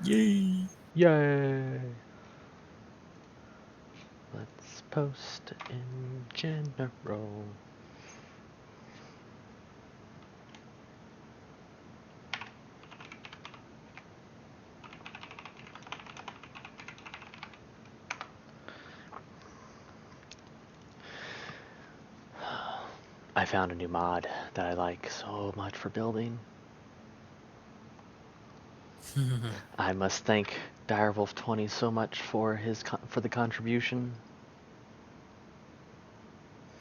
Yay! Yay! Let's post in general. I found a new mod that I like so much for building. I must thank Direwolf20 so much for for the contribution.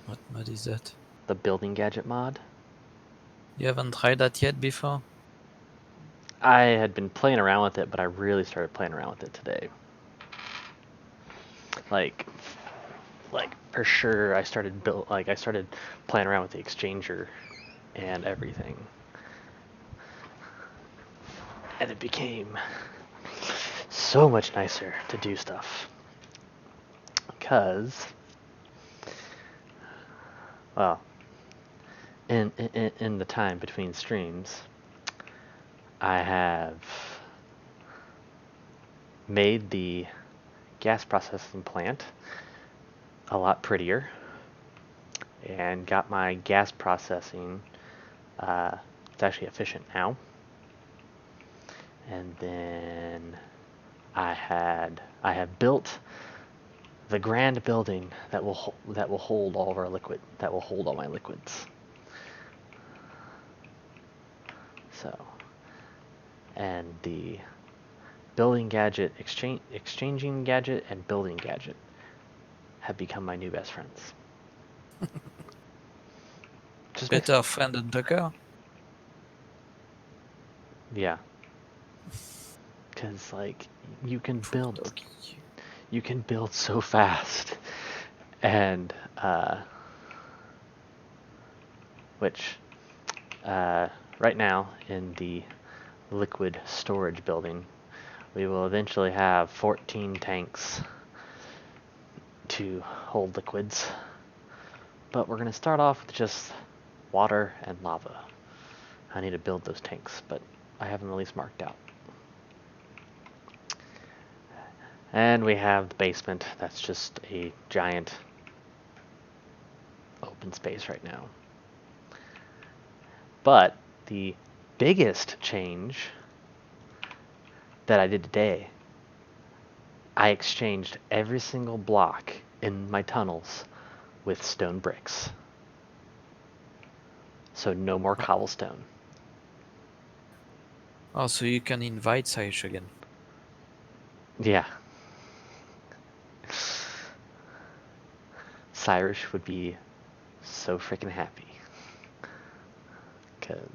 What mod is that? The building gadget mod. You haven't tried that yet before? I had been playing around with it, but I really started playing around with it today. Like for sure, I started playing around with the exchanger and everything, and it became so much nicer to do stuff. Because, well, in the time between streams, I have made the gas processing plant a lot prettier and got my gas processing, it's actually efficient now. And then I have built the grand building that will hold all of our liquid, that will hold all my liquids. So, and the building gadget, exchanging gadget, and building gadget have become my new best friends. Just makes, Better friend than the girl? yeah, because like you can Poor build, doggy. you can build so fast, and which right now in the liquid storage building, we will eventually have 14 tanks to hold liquids, but we're going to start off with just water and lava. I need to build those tanks, but I have them at least marked out. And we have the basement. That's just a giant open space right now. But the biggest change that I did today, I exchanged every single block in my tunnels with stone bricks. So no more cobblestone. Oh, so you can invite Saish again. Yeah. Cyrus would be so freaking happy. Because,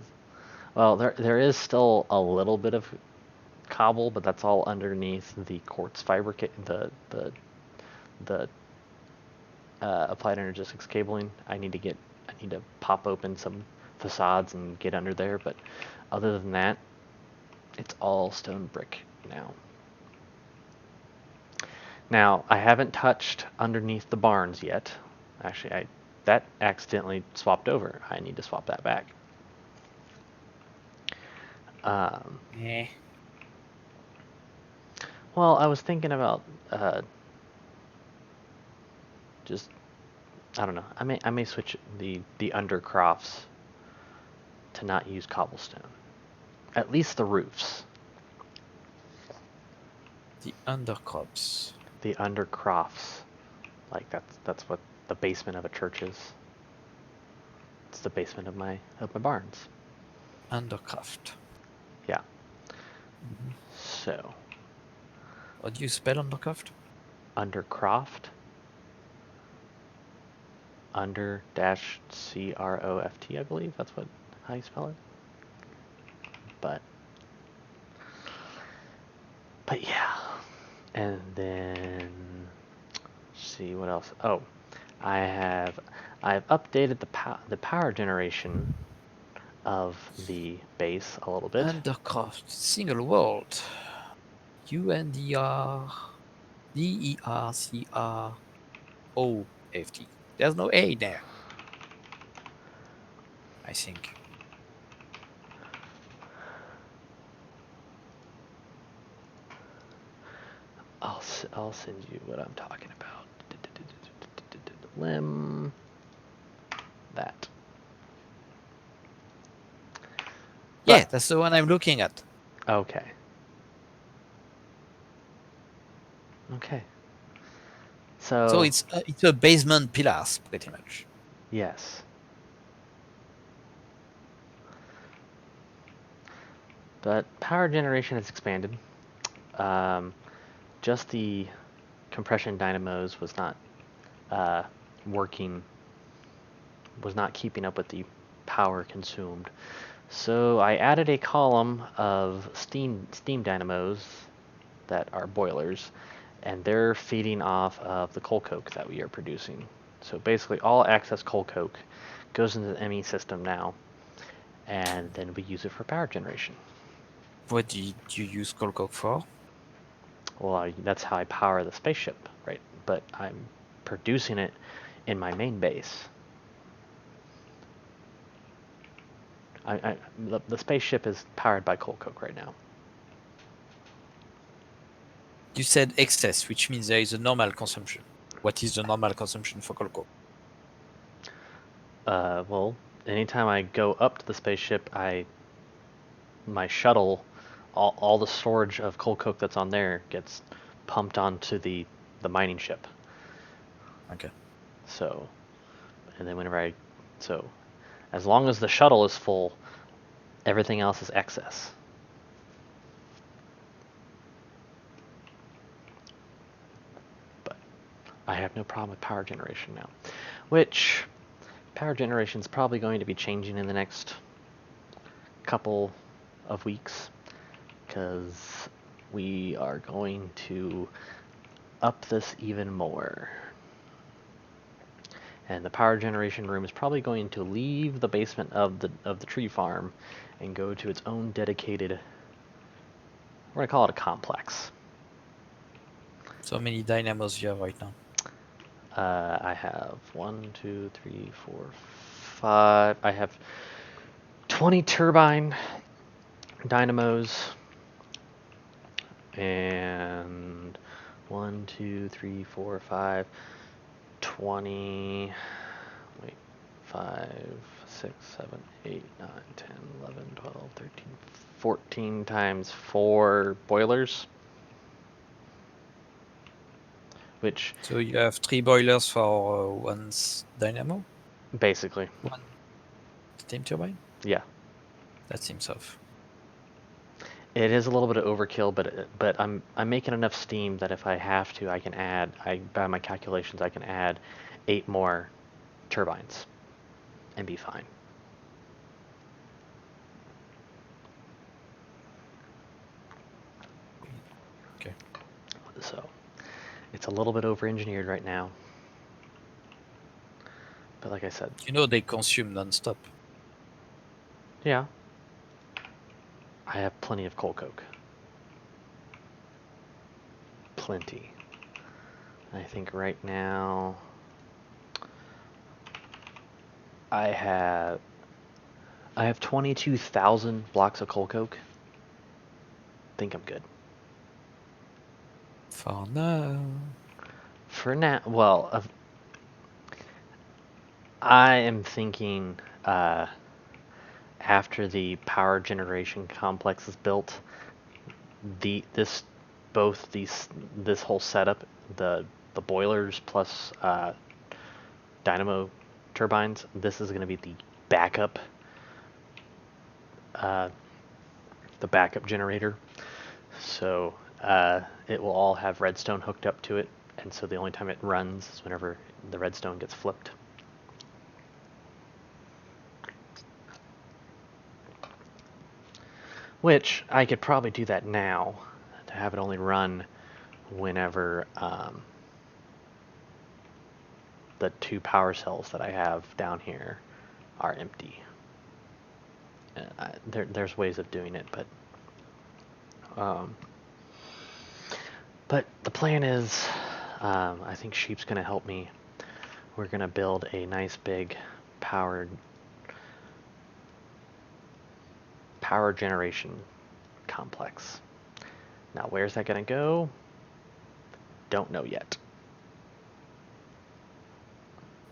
well, there is still a little bit of cobble, but that's all underneath the quartz fiber, the applied energistics cabling. I need to pop open some facades and get under there, but other than that, it's all stone brick now. Now, I haven't touched underneath the barns yet. Actually, that accidentally swapped over. I need to swap that back. Eh. Well, I was thinking about just I don't know. I may switch the undercrofts to not use cobblestone. At least the roofs. The undercrops. The undercrofts. Like that's what the basement of a church is. It's the basement of my barns. Undercraft. Yeah. Mm-hmm. So What do you spell undercraft? undercroft, under dash CROFT, I believe that's how you spell it. But yeah. And then see what else. Oh, I've updated the power generation of the base a little bit. Undercraft. Single word. UNDR DERCROFT. There's no A there. I think. I'll send you what I'm talking about. Limb. That. Yeah, But- that's the one I'm looking at. Okay. Okay. So it's a basement pillars, pretty much. Yes. But power generation has expanded. Just the compression dynamos was not working, was not keeping up with the power consumed. So I added a column of steam dynamos that are boilers, and they're feeding off of the coal coke that we are producing. So basically all excess coal coke goes into the ME system now, and then we use it for power generation. What do you use coal coke for? Well, that's how I power the spaceship, right? But I'm producing it in my main base. The spaceship is powered by coal coke right now. You said excess, which means there is a normal consumption. What is the normal consumption for coal coke? Well, anytime I go up to the spaceship, my shuttle, all the storage of coal coke that's on there gets pumped onto the mining ship. Okay. So, and then so as long as the shuttle is full, everything else is excess. But I have no problem with power generation now, which power generation is probably going to be changing in the next couple of weeks, because we are going to up this even more. And the power generation room is probably going to leave the basement of the tree farm and go to its own dedicated, we're going to call it a complex. So many dynamos you have right now. I have 1, 2, 3, 4, 5. I have 20 turbine dynamos and 1, 2, 3, 4, 5, 20. Wait, 5, 6, 7, 8, 9, 10, 11, 12, 13, 14 times 4 boilers. Which So you have 3 boilers for one dynamo? basically, One steam turbine? yeah, That seems off. it is a little bit of overkill, but I'm making enough steam that if I have to, I can add. By my calculations, I can add 8 more turbines and be fine. Okay. So it's a little bit over-engineered right now, but like I said, You know they consume non-stop. yeah, I have plenty of coal coke. Plenty. I think right now I have 22,000 blocks of coal coke. Think I'm good. For now. For now, well, I am thinking after the power generation complex is built, this whole setup, the boilers plus dynamo turbines, this is going to be the backup generator. So it will all have redstone hooked up to it, and so the only time it runs is whenever the redstone gets flipped. Which I could probably do that now to have it only run whenever the 2 power cells that I have down here are empty. There's ways of doing it, but the plan is, I think Sheep's going to help me. We're going to build a nice big power generation complex. Now, where's that going to go? don't know yet.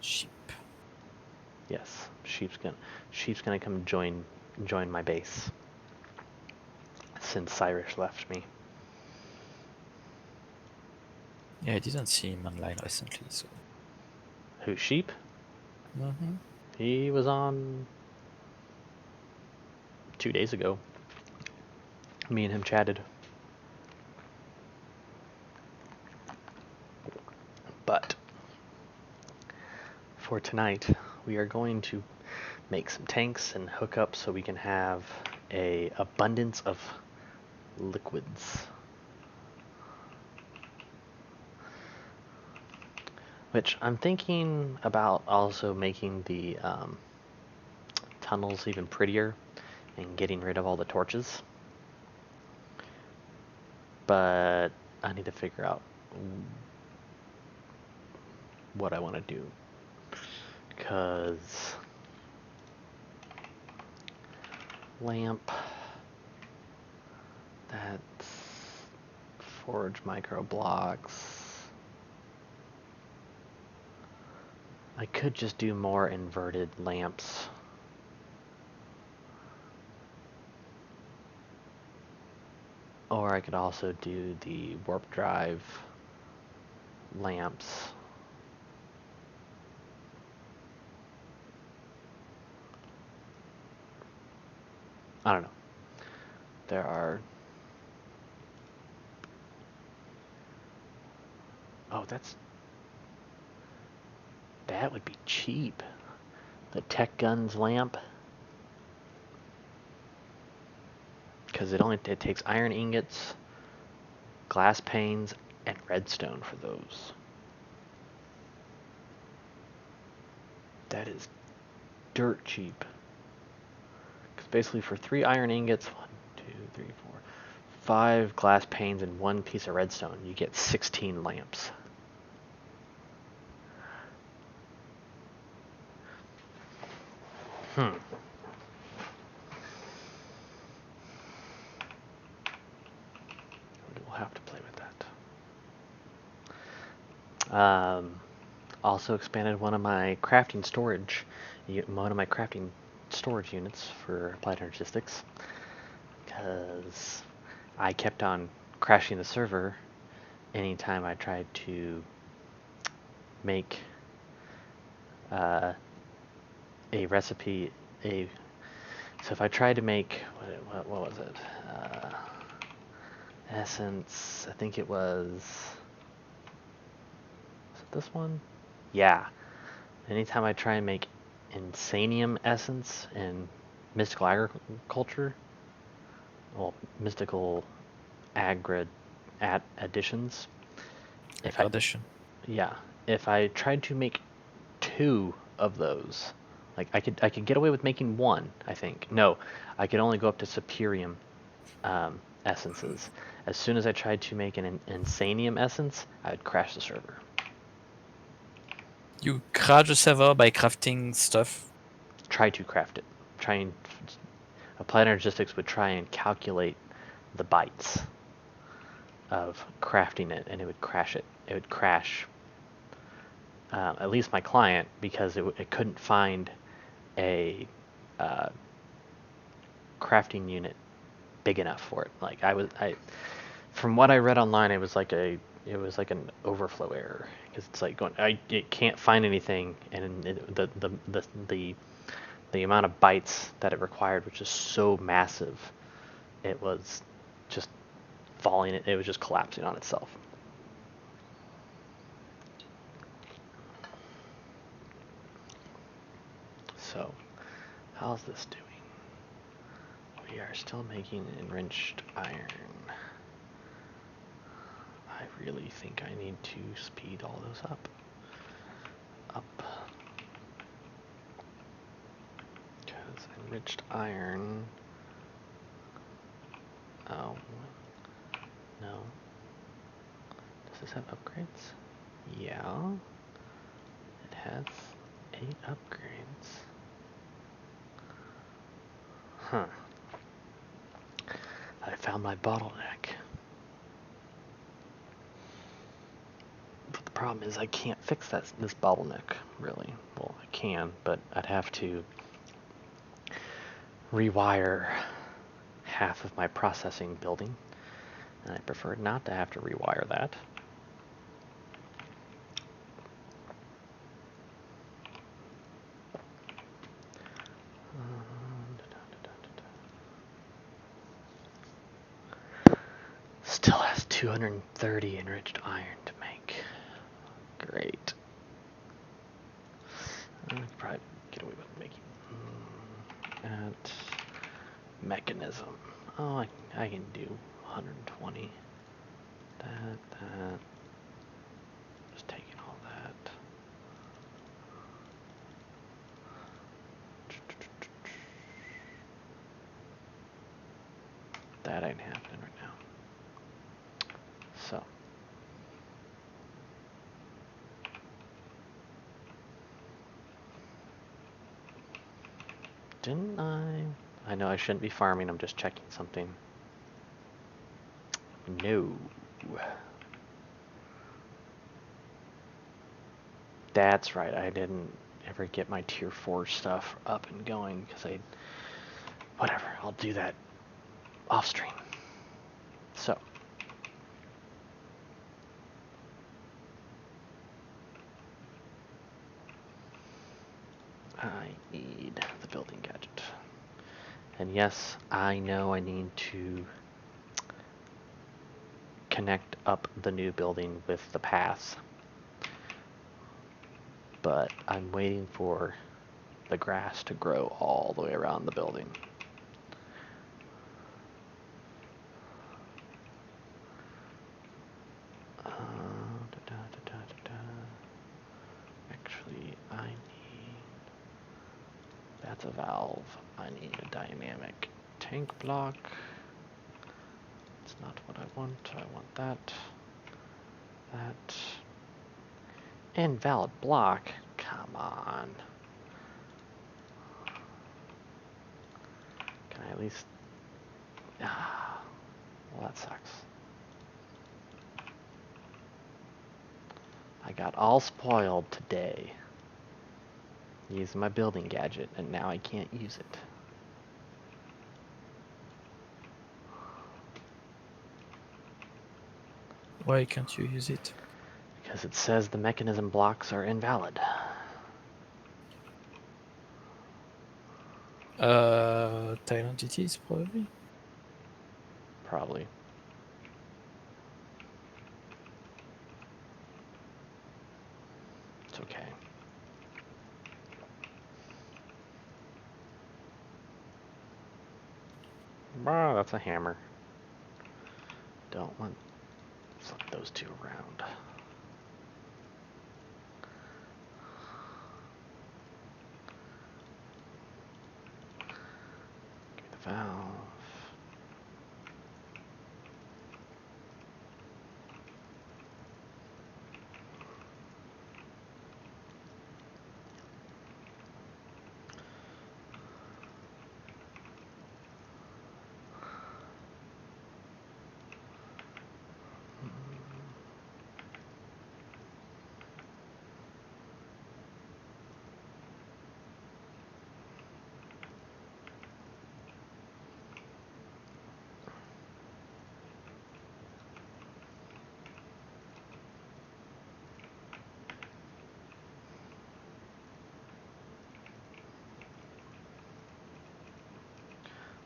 Sheep. Yes, sheep's gonna come join my base since Cyrus left me. Yeah, I didn't see him online recently, so. Who, sheep? Mm-hmm. He was on 2 days ago. Me and him chatted. But for tonight, we are going to make some tanks and hook up so we can have a abundance of liquids. Which I'm thinking about also making the tunnels even prettier and getting rid of all the torches. But I need to figure out what I want to do. Because lamp, that's forge micro blocks. I could just do more inverted lamps. Or I could also do the warp drive lamps. I don't know. There are... Oh, that would be cheap. The Tech Guns lamp. Because it takes iron ingots, glass panes, and redstone for those. That is dirt cheap. Because basically for 3 iron ingots, 1, 2, 3, 4, 5 glass panes and 1 piece of redstone, you get 16 lamps. We'll have to play with that. Also expanded one of my crafting storage units for Applied Energistics, because I kept on crashing the server anytime I tried to make a recipe. So if I tried to make what was it? Essence. I think it was. Was it this one? Yeah. Anytime I try and make Insanium essence in mystical agriculture, well, mystical additions. If I tried to make 2 of those, like I could get away with making 1, I think. No, I could only go up to Superium essences. As soon as I tried to make an Insanium essence, I would crash the server. You crash the server by crafting stuff? Try to craft it. Applied Energistics would try and calculate the bytes of crafting it, and it would crash it. It would crash at least my client, because it couldn't find a crafting unit big enough for it. Like from what I read online, it was like an overflow error, because it's like it can't find anything, and the amount of bytes that it required was just so massive, it was just falling. It was just collapsing on itself. So, how's this doing? We are still making enriched iron. I really think I need to speed all those up. Because enriched iron... Oh, no. Does this have upgrades? Yeah. It has 8 upgrades. Huh. I found my bottleneck. problem is I can't fix this bottleneck, really. Well, I can, but I'd have to rewire half of my processing building, and I prefer not to have to rewire that. Still has 230 enriched iron to make. Great. I could probably get away with making at Mekanism. Oh, I can do 120. That. Just taking all that. That ain't happening right now. So. Didn't I? I know I shouldn't be farming, I'm just checking something. No. That's right, I didn't ever get my tier 4 stuff up and going because whatever, I'll do that off stream. So. I need the building gadget. And yes, I know I need to connect up the new building with the paths. But I'm waiting for the grass to grow all the way around the building. Actually, I need... That's a valve. I need a dynamic tank block. It's not what I want. I want that. That. Invalid block? Come on. Can I at least... well, that sucks. I got all spoiled today using my building gadget, and now I can't use it. Why can't you use it? Because it says the mechanism blocks are invalid. Tile entities, probably? Probably. It's okay. Ah, that's a hammer. Don't want to flip those two around. Give me the valve.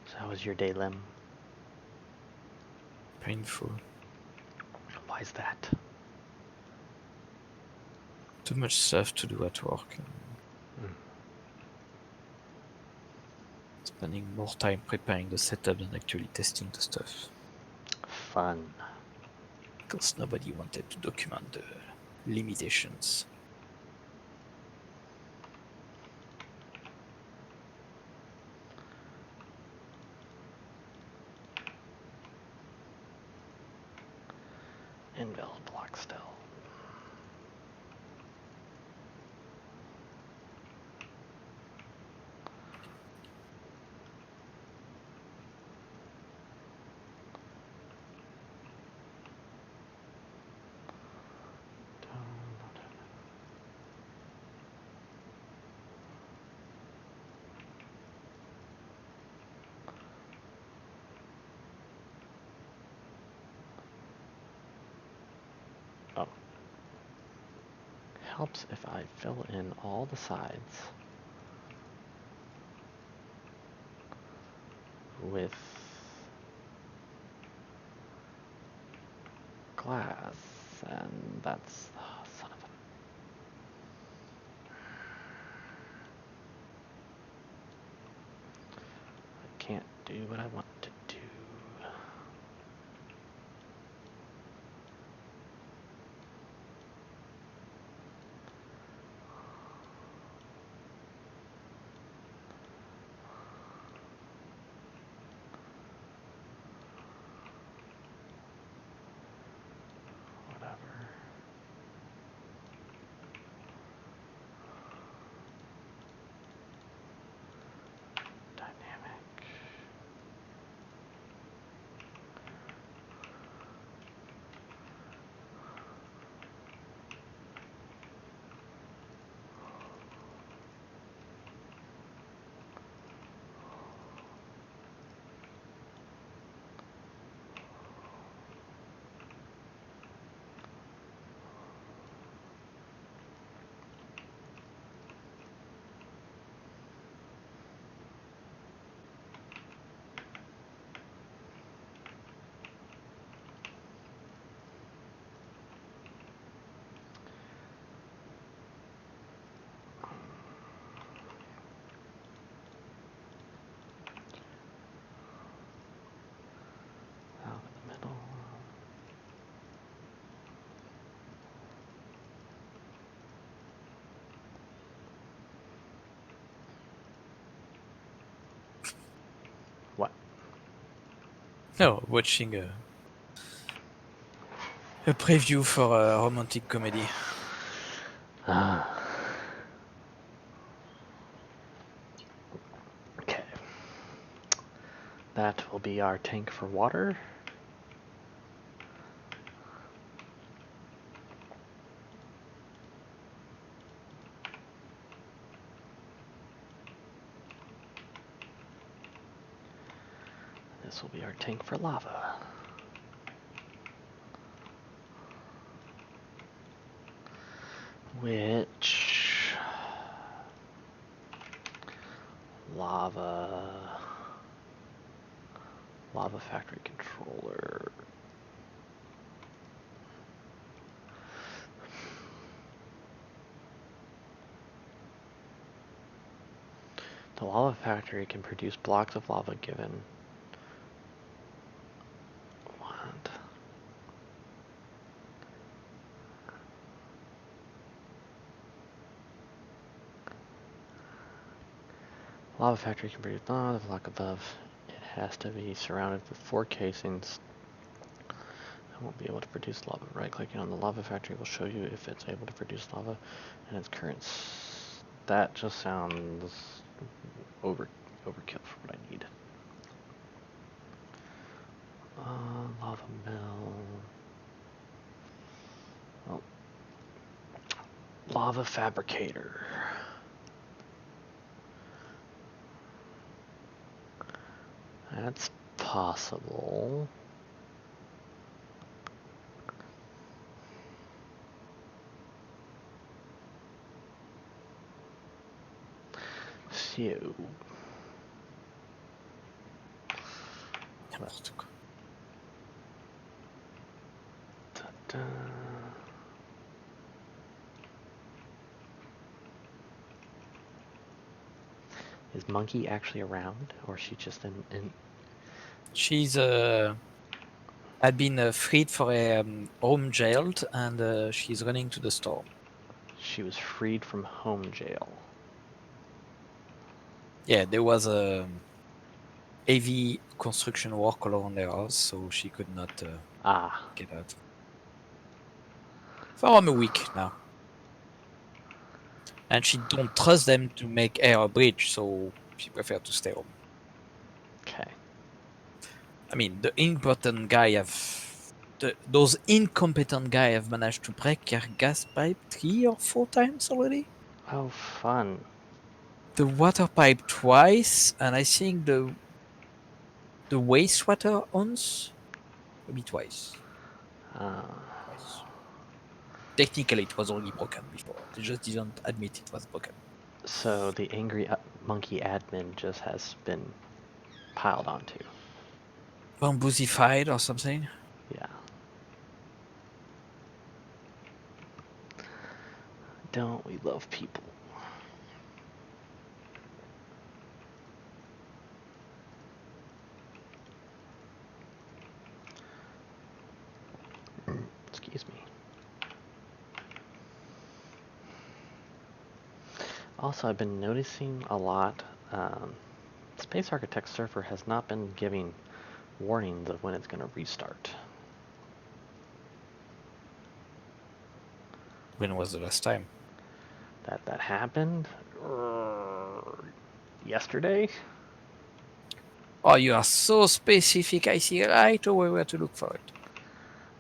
So how was your day, Lem? Painful. Why is that? Too much stuff to do at work. Spending more time preparing the setup than actually testing the stuff. Fun. Because nobody wanted to document the limitations. Invalid block still. helps if I fill in all the sides with glass, and that's son of a. I can't do what I want to do. Whatever. Dynamic. Out in the middle. What? No, watching a preview for a romantic comedy. Okay. That will be our tank for water. This will be our tank for lava. Which lava factory controller. The lava factory can produce blocks of lava given what? Lava factory can produce the block above. It has to be surrounded with 4 casings. I won't be able to produce lava. Right-clicking on the lava factory will show you if it's able to produce lava and its current. That just sounds overkill for what I need. Lava mill. Oh. Lava fabricator. That's possible. So. N'importe quoi. Ta-da. Is Monkey actually around, or is she just in? She's had been freed for a home jailed, and she's running to the store. She was freed from home jail. Yeah, there was a heavy construction work all around their house, so she could not get out. For a week now. And she don't trust them to make her a bridge, so she prefer to stay home. Okay. I mean, the important guy those incompetent guy have managed to break her gas pipe 3 or 4 times already. Oh, fun. The water pipe twice, and I think the wastewater once, maybe twice. Uh, Twice. technically it was already broken before. They just didn't admit it was broken. So the angry monkey admin just has been piled onto. Bamboosified or something? Yeah. Don't we love people? Excuse me. Also, I've been noticing a lot. Space Architect server has not been giving warnings of when it's going to restart. When was the last time? That happened yesterday. Oh, you are so specific. I see right away where to look for it.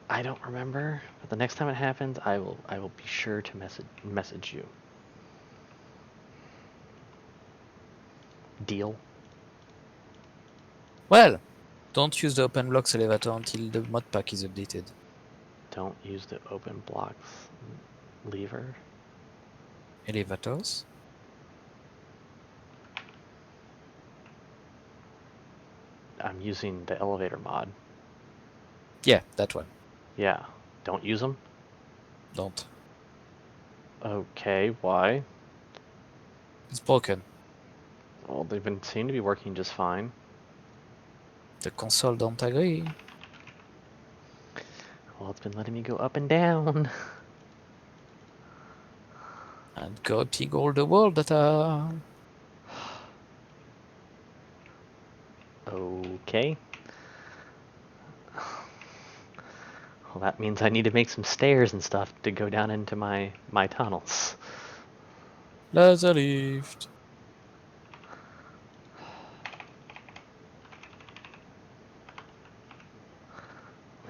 I don't remember, but the next time it happens, I will be sure to message you. Deal. Well, don't use the open blocks elevator until the mod pack is updated. Don't use the open blocks lever. Elevators? I'm using the elevator mod. Yeah, that one. Yeah. Don't use them? Don't. Okay, why? It's broken. Well, they've been seem to be working just fine. The console don't agree. Well, it's been letting me go up and down. And corrupting all the world data. Okay. Well, that means I need to make some stairs and stuff to go down into my tunnels. Laser lift.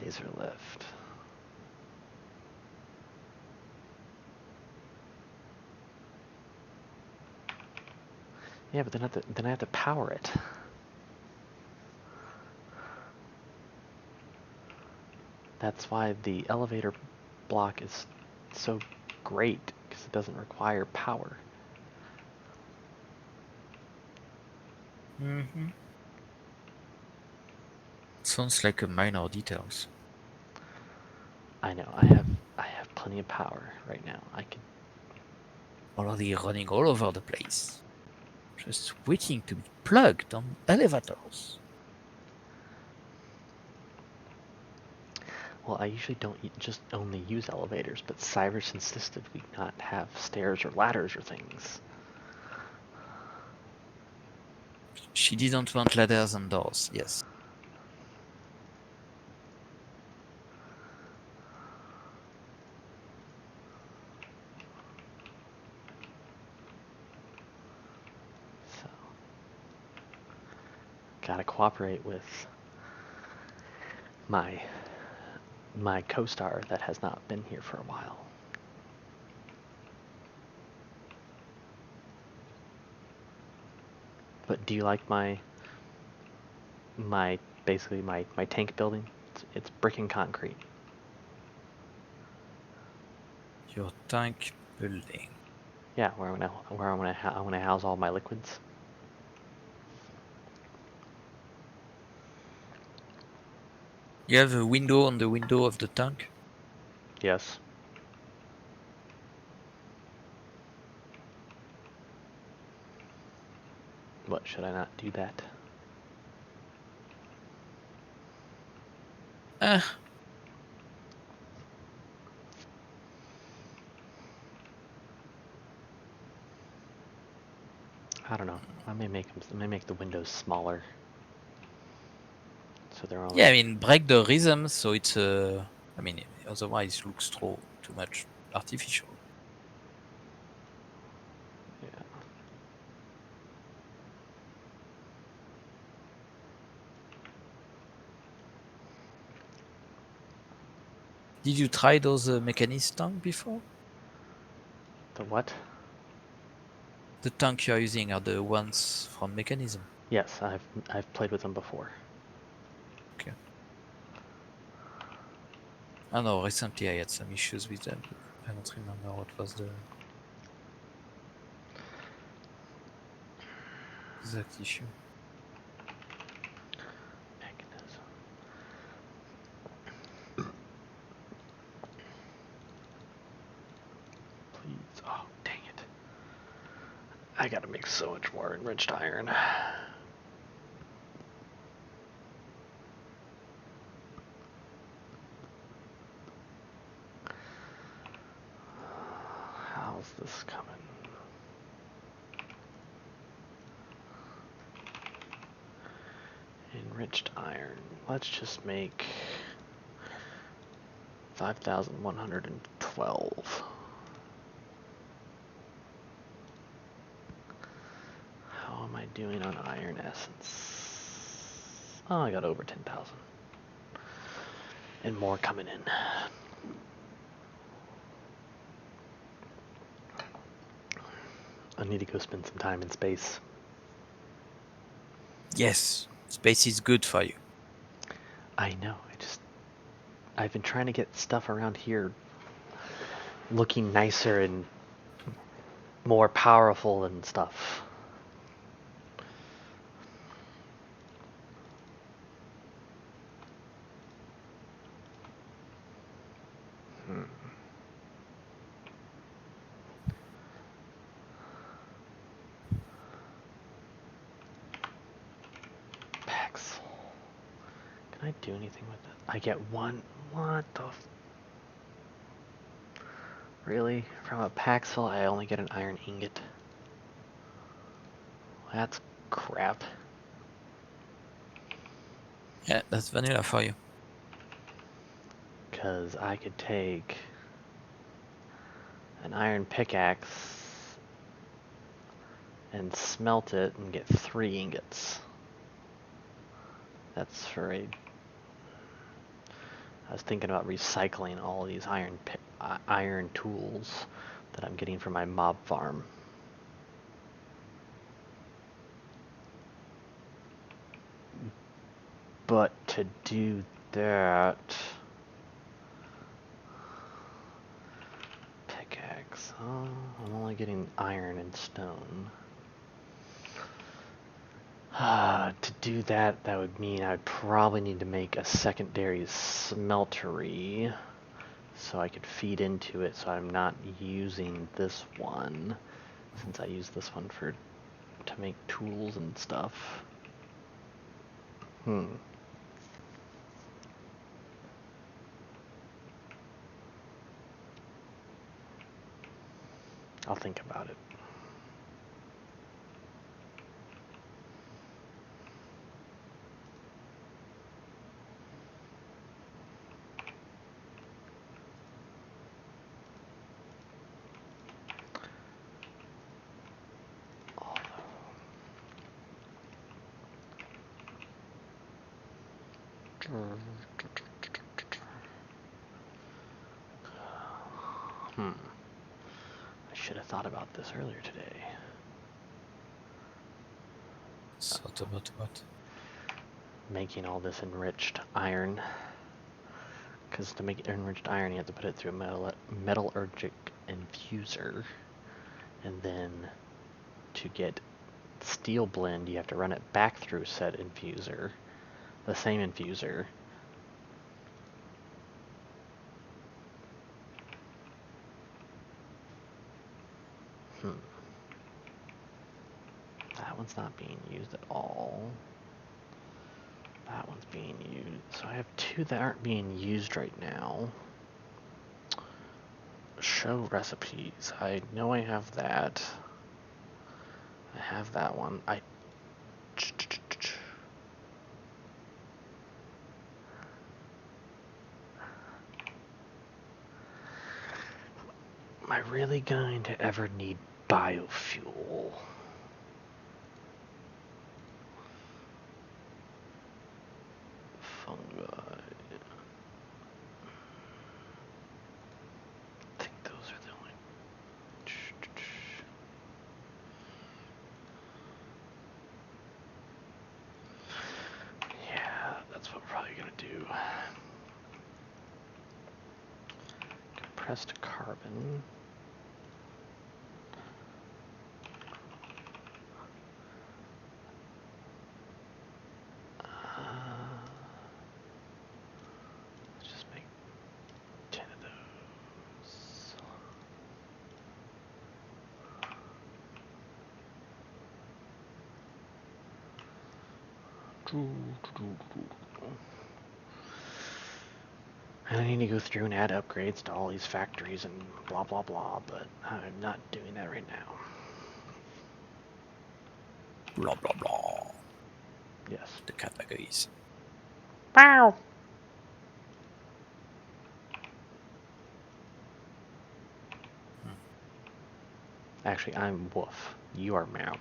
Laser lift. Yeah, but then I have to power it. That's why the elevator block is so great, because it doesn't require power. Mm-hmm. Sounds like a minor details. I know, I have plenty of power right now. I can. Already running all over the place. Just waiting to be plugged on elevators. Well, I usually don't just only use elevators, but Cyrus insisted we not have stairs or ladders or things. She didn't want ladders and doors, yes. So, gotta cooperate with my co-star that has not been here for a while. But do you like my basically my tank building? It's brick and concrete. Your tank building. Yeah, where I'm gonna house all my liquids. You have a window on the window of the tank? Yes. What, should I not do that? Eh, I don't know. I may make the windows smaller. So they're only. yeah, I mean, break the rhythm so it's I mean, otherwise it looks too much artificial. Yeah. Did you try those Mekanism tank before? The what? The tank you are using are the ones from Mekanism. Yes, I've played with them before. Okay. I know recently I had some issues with them. don't remember what was the exact issue. Mechanism. Please. Oh, dang it. I gotta make so much more enriched iron. How's this coming? Enriched iron. Let's just make 5,112. How am I doing on iron essence? Oh, I got over 10,000. And more coming in. I need to go spend some time in space. Yes, space is good for you. I know. I've been trying to get stuff around here looking nicer and more powerful and stuff. Paxel. Can I do anything with it? I get one. What the? Really? From a Paxel, I only get an iron ingot. That's crap. Yeah, that's vanilla for you. Because I could take an iron pickaxe and smelt it and get 3 ingots. That's for a... I was thinking about recycling all these iron tools that I'm getting from my mob farm. But to do that... Pickaxe. Oh, I'm only getting iron and stone. To do that, that would mean I'd probably need to make a secondary smeltery so I could feed into it so I'm not using this one, since I use this one to make tools and stuff. I'll think about it. I should have thought about this earlier today. Thought about what? Making all this enriched iron. Because to make enriched iron, you have to put it through a metallurgic infuser. And then to get steel blend, you have to run it back through said infuser. The same infuser. That one's not being used at all. That one's being used. So I have 2 that aren't being used right now. Show recipes. I know I have that. I have that one. Am I really going to ever need biofuel? Fungi. I think those are the only... Yeah, that's what we're probably gonna do. compressed carbon. Let's just make 10 of those. And I need to go through and add upgrades to all these factories and blah blah blah, but I'm not doing that right now. Blah blah blah. Yes. The categories. Wow. Actually, I'm Wolf. You are Meow.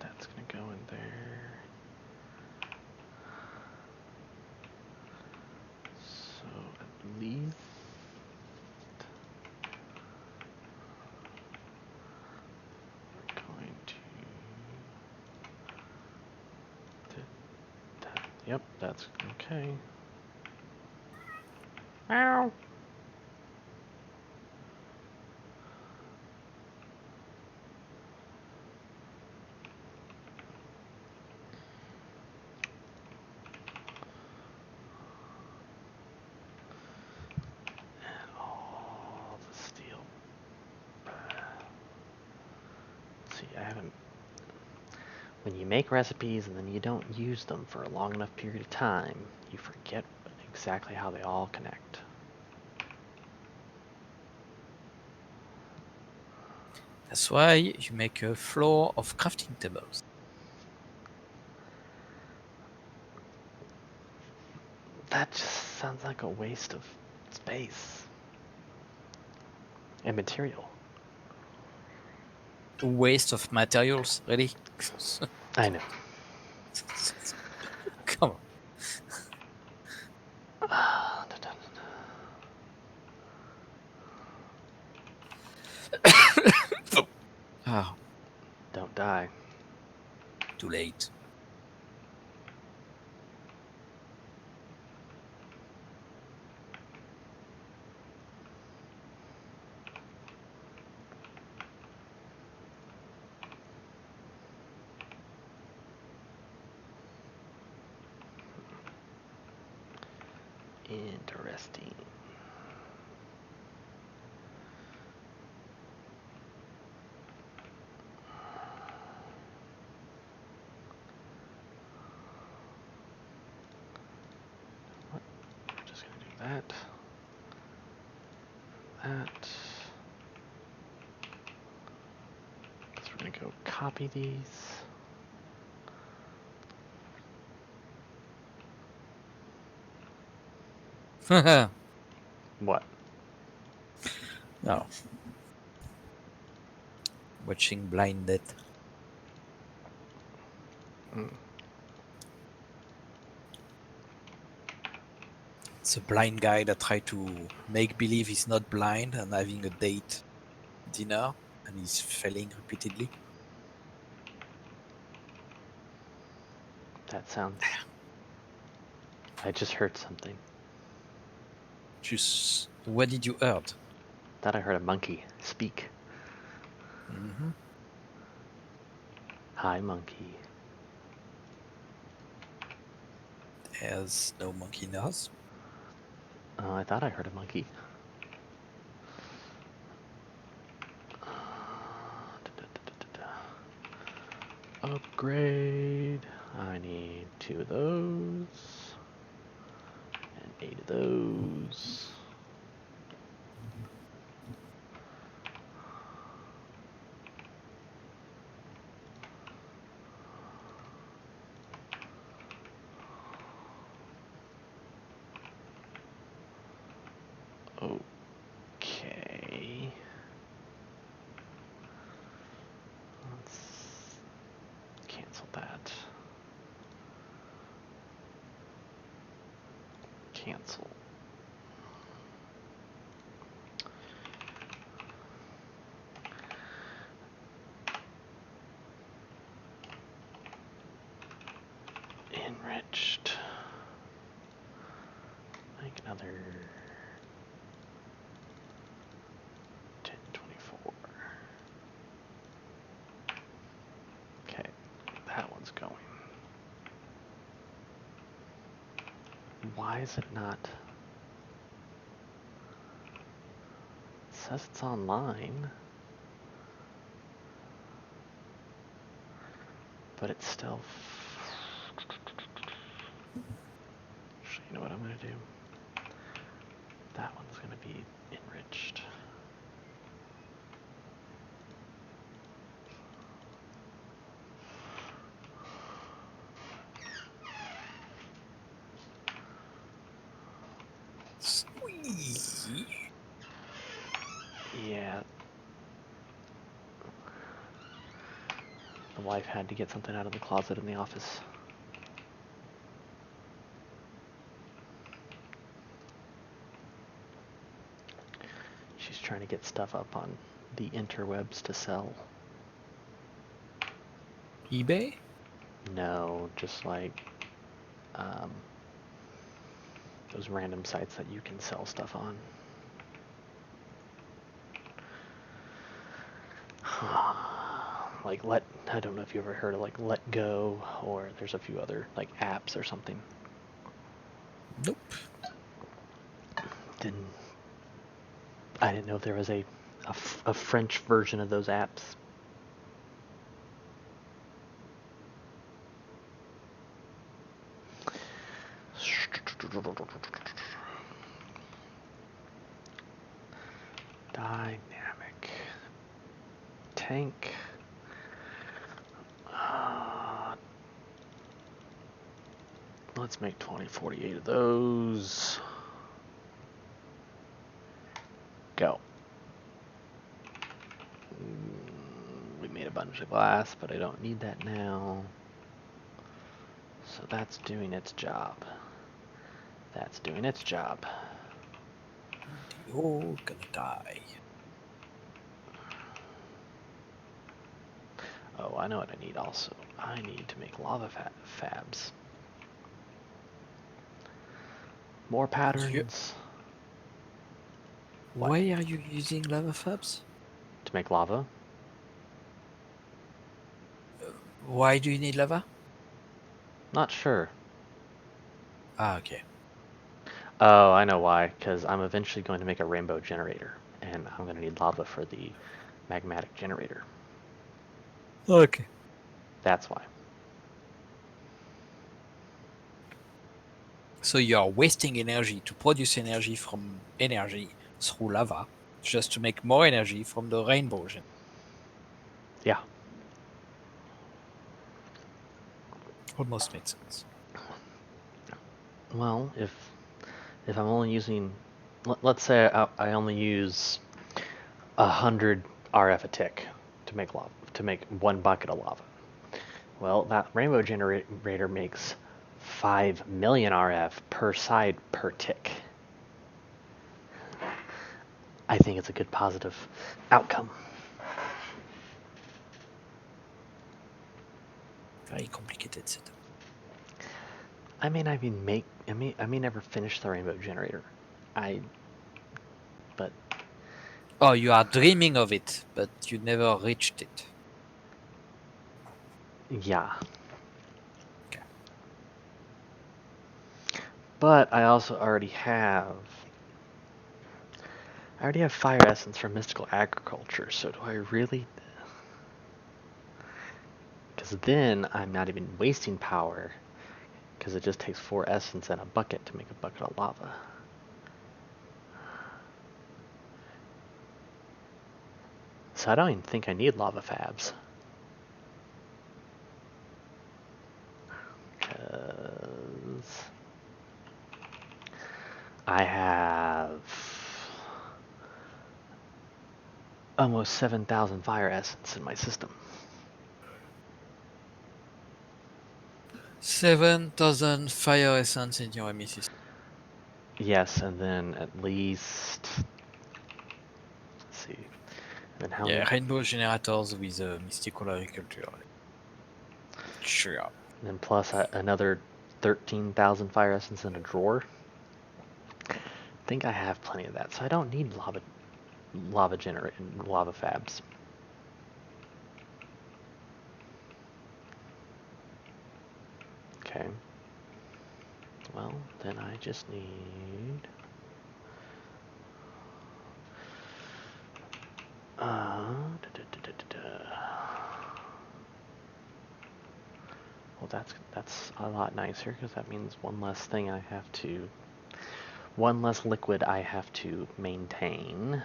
That's gonna go in there. So at least we're going to that. Yep, that's okay. Meow. All the steel. See, I haven't. When you make recipes and then you don't use them for a long enough period of time, you forget exactly how they all connect. That's why you make a floor of crafting tables. That just sounds like a waste of space and material. Waste of materials, really? I know. Come on. Ah, Don't die. too late. Interesting. What? We're just gonna do that. That. So we're gonna go copy these. What? No. Watching Blinded. Mm. It's a blind guy that tried to make believe he's not blind and having a date dinner, and he's failing repeatedly. That sounds. I just heard something. Just what did you heard? Thought I heard a monkey speak. Mm-hmm. Hi, monkey. There's no monkey nose. I thought I heard a monkey. Upgrade. I need 2 of those. And 8 of those. Okay. Let's Cancel. Enriched. Make another 1024. Okay, that one's going. Why is it not? It says it's online, but it's still. You know what I'm gonna do? That one's gonna be enriched. Sweet. Yeah. The wife had to get something out of the closet in the office. She's trying to get stuff up on the interwebs to sell. eBay? No, just like those random sites that you can sell stuff on. Like I don't know if you ever heard of like Let Go, or there's a few other like apps or something. Nope. I didn't know if there was a French version of those apps. Dynamic tank. Let's make 2048 of those. Go. We made a bunch of glass, but I don't need that now. So that's doing its job. That's doing its job. You're gonna die. Oh, I know what I need also. I need to make lava fabs. More patterns. Why are you using lava fabs? To make lava? Why do you need lava? Not sure. Ah, okay. Oh, I know why. Because I'm eventually going to make a rainbow generator. And I'm going to need lava for the magmatic generator. Okay. That's why. So you are wasting energy to produce energy from energy through lava, just to make more energy from the rainbow gen. Yeah. Almost makes sense. Well, if I'm only using, let's say I only use 100 RF a tick to make lava, to make 1 bucket of lava. Well, that rainbow generator makes 5 million RF per side per tick. I think it's a good positive outcome. Very complicated setup. I may never finish the rainbow generator. But Oh, you are dreaming of it, but you never reached it. yeah. Okay. But I also already have fire essence from mystical agriculture, so do I really? Because then I'm not even wasting power, because it just takes 4 essence and a bucket to make a bucket of lava. So I don't even think I need lava fabs. Because I have almost 7,000 fire essence in my system. 7,000 fire essence in your ME system. Yes, and then at least, let's see, and then how Yeah, many? rainbow generators with mystical agriculture. Sure. And then plus another 13,000 fire essence in a drawer. I think I have plenty of that, so I don't need lava fabs. Okay. Well, then I just need. Well, that's a lot nicer because that means one less liquid I have to maintain.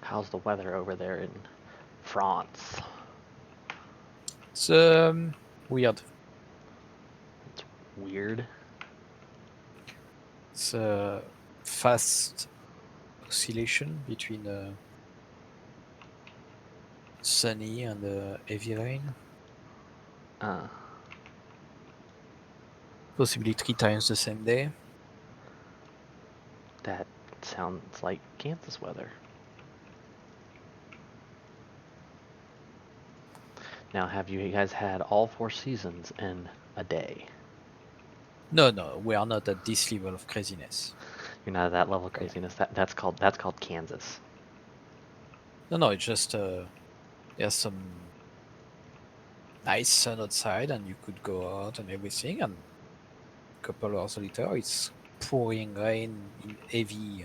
How's the weather over there in France? It's weird. It's weird. It's a fast oscillation between sunny and heavy rain. Possibly 3 times the same day. That sounds like Kansas weather. Now, have you guys had all 4 seasons in a day? No, we are not at this level of craziness. You're not at that level of craziness. That's called Kansas. No, it's just there's some nice sun outside and you could go out and everything, and a couple hours later it's pouring rain in heavy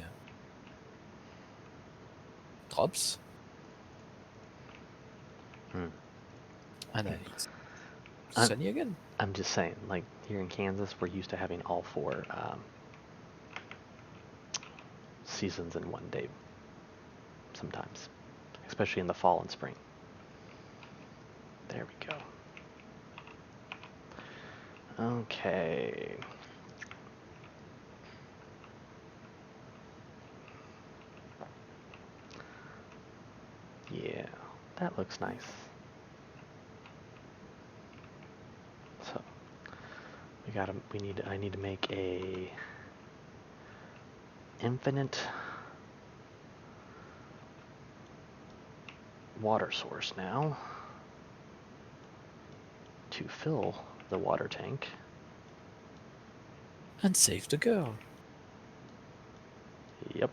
drops. Hmm. And then it's I'm, sunny again. I'm just saying, like here in Kansas, we're used to having all 4 seasons in one day. Sometimes, especially in the fall and spring. There we go. Okay. Yeah, that looks nice. So I need to make a infinite water source now to fill the water tank. And save the girl. Yep.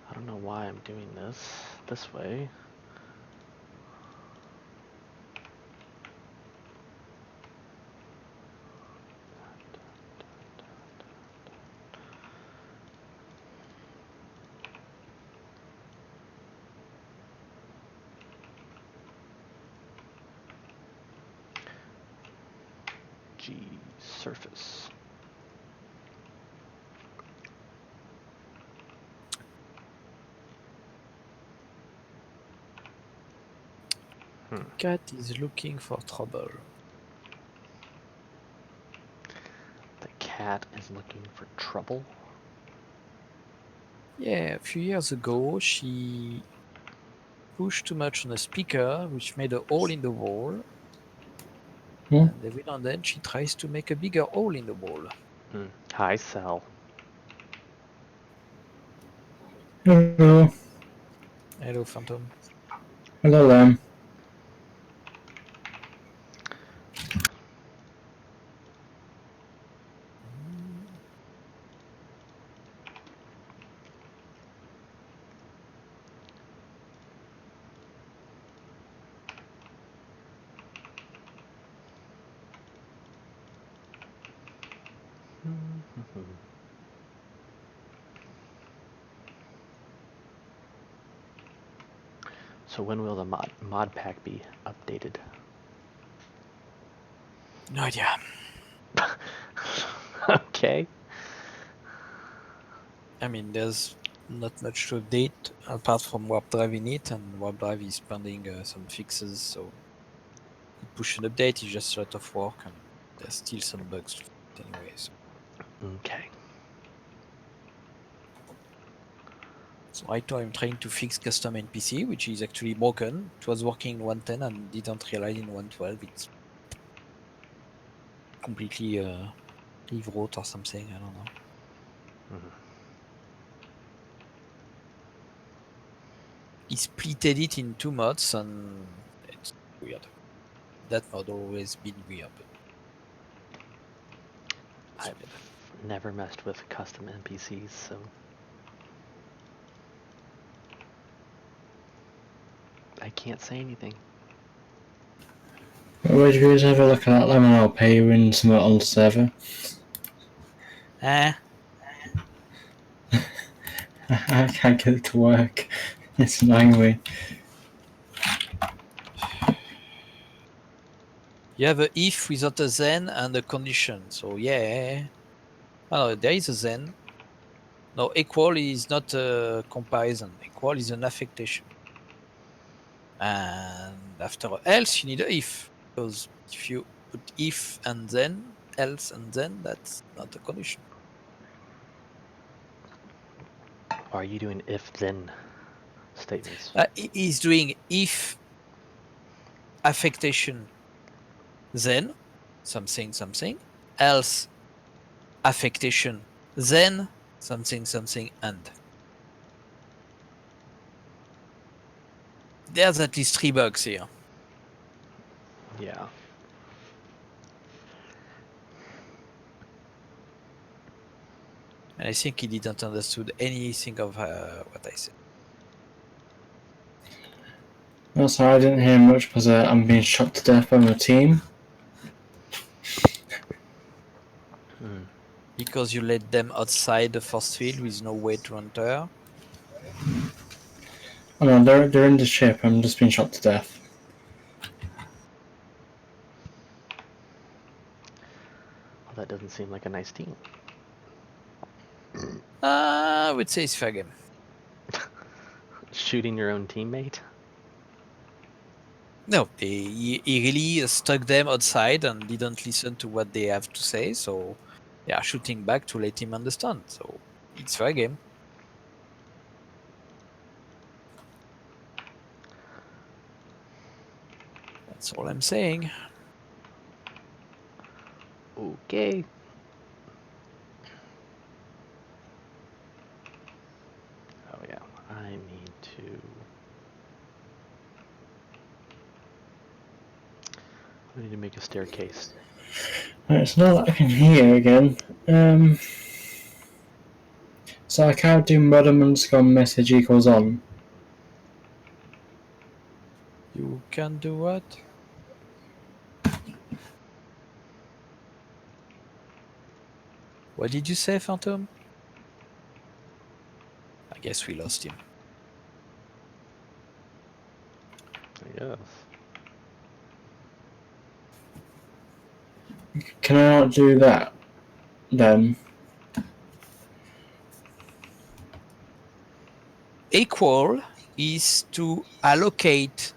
I don't know why I'm doing this way. G surface. Cat is looking for trouble. The cat is looking for trouble. Yeah, a few years ago she pushed too much on a speaker, which made a hole in the wall. And every now and then she tries to make a bigger hole in the wall. High sell. Hello. Hello, Phantom. Hello, Lamb. So when will the mod pack be updated? No idea. Okay. I mean, there's not much to update apart from warp drive in it, and warp drive is pending some fixes, so could push an update. It's just a lot of work, and there's still some bugs to fix anyway. So. Okay. So right now I'm trying to fix custom NPC, which is actually broken. It was working in 110 and didn't realize in 112 it's completely rewrote or something. I don't know. He splitted it in 2 mods and it's weird. That mod always been weird. But I've never messed with custom NPCs, so I can't say anything. Would you guys have a look at that lemon? I'll pay you in some on the server. Eh? I can't get it to work. It's annoying me. You have a if without a then and a condition. So yeah. Oh, there is a then. No, equal is not a comparison. Equal is an affectation. And after else, you need a if. Because if you put if and then, else and then, that's not a condition. Are you doing if-then statements? He's doing if affectation then something something, else affectation then something something and. There's at least 3 bugs here. Yeah. And I think he didn't understood anything of what I said. No, sorry, I didn't hear much because I'm being shot to death by my team. Because you let them outside the force field with no way to enter. Oh no, they're in the ship. I'm just being shot to death. Well, that doesn't seem like a nice team. I would say it's fair game. Shooting your own teammate? No, he really stuck them outside and didn't listen to what they have to say, so they are shooting back to let him understand. So it's fair game. That's all I'm saying. Okay. Oh yeah, I need to make a staircase. Right, so now that I can hear again, so I can't do modem_message equals on. You can do what? What did you say, Phantom? I guess we lost him. Yes. Can I not do that then? Equal is to allocate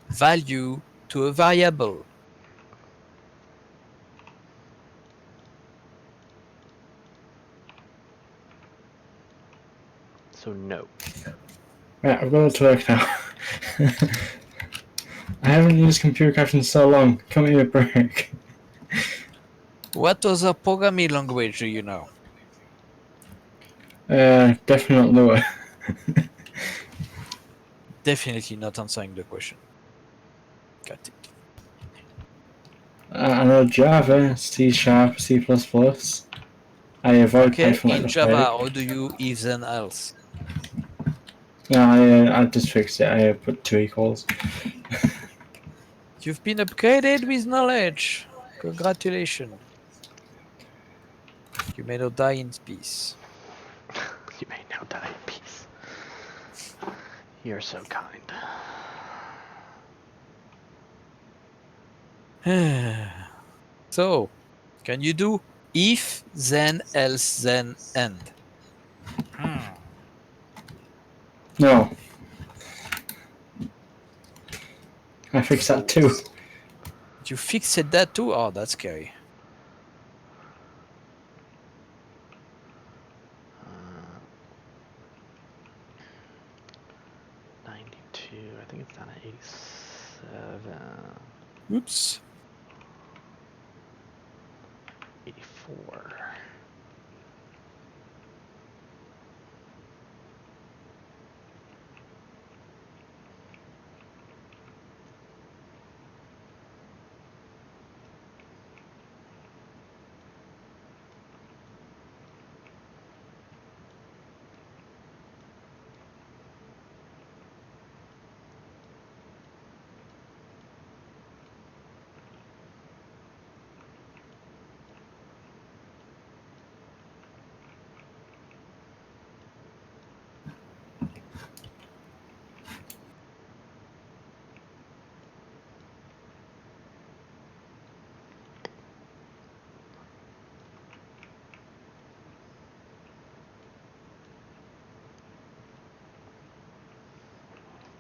value to a variable. So no. Right, I've got it to work now. I haven't used computer capture in so long. Come here, break. What other programming language do you know? Definitely not Lua. Definitely not answering the question. Got it. I know Java, C#, C++. I avoid Okay, Python like in the Java, plague. how do you if then else? No, I just fixed it. I put 2 equals. You've been upgraded with knowledge. Congratulations. You may now die in peace. You may now die in peace. You're so kind. So, can you do if, then, else, then, end? No. I fixed that too. You fixed that too? Oh, that's scary. 92. I think it's down at 87. Oops. 84.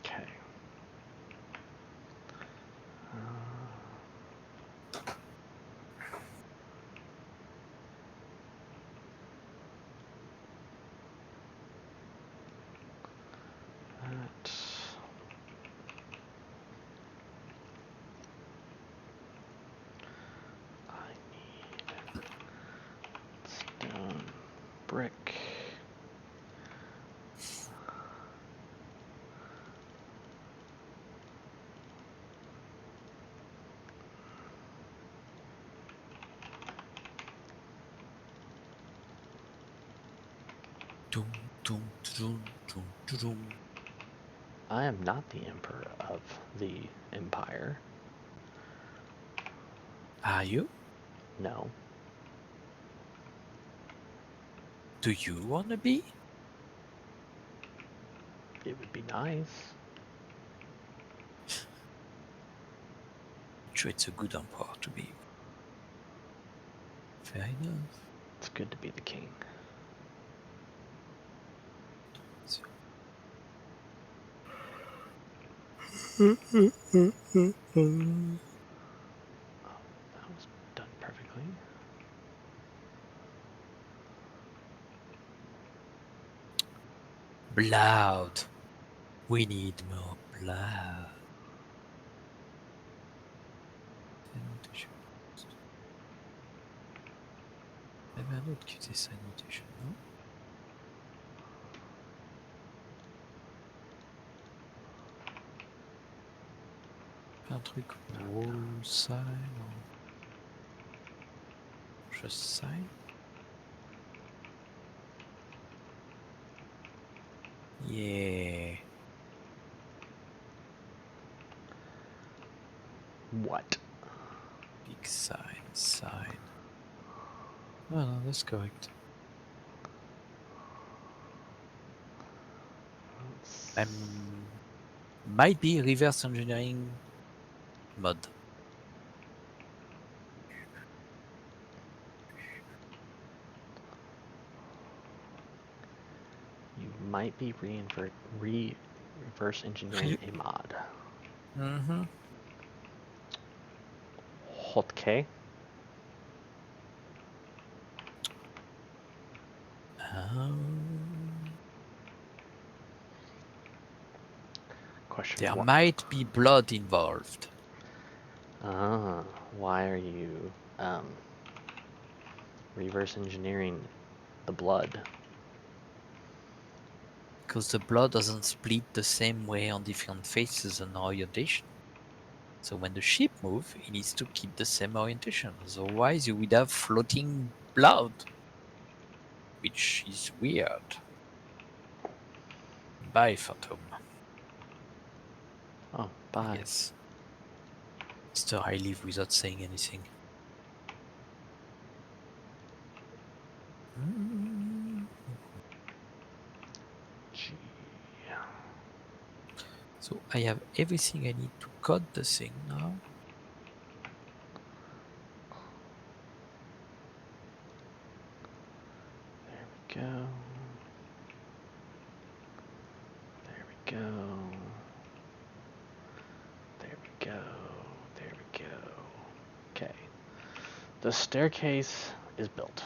Okay. That. I need stone, brick. Dum, dum, dum, dum, dum. I am not the emperor of the empire. Are you? No. Do you want to be? It would be nice. Sure, it's a good emperor to be. Fair enough. It's good to be the king. So. That was done perfectly. Blood. We need more blood. Il y avait un autre qui faisait ça, annotation, non? Un truc wall sign or just sign? Yeah. What? Big sign. Oh no, that's correct. Might be reverse engineering mod. You might be reverse engineering a mod. Mm-hmm. Okay. Question There what? might be blood involved. Why are you reverse engineering the blood? Because the blood doesn't split the same way on different faces and orientation. So when the ship moves, it needs to keep the same orientation. Otherwise, you would have floating blood, which is weird. Bye, Phantom. Oh, bye. Yes. Mr. I leave without saying anything. G. So I have everything I need to code the thing now. There we go. There we go. There we go. There we go. Okay. The staircase is built.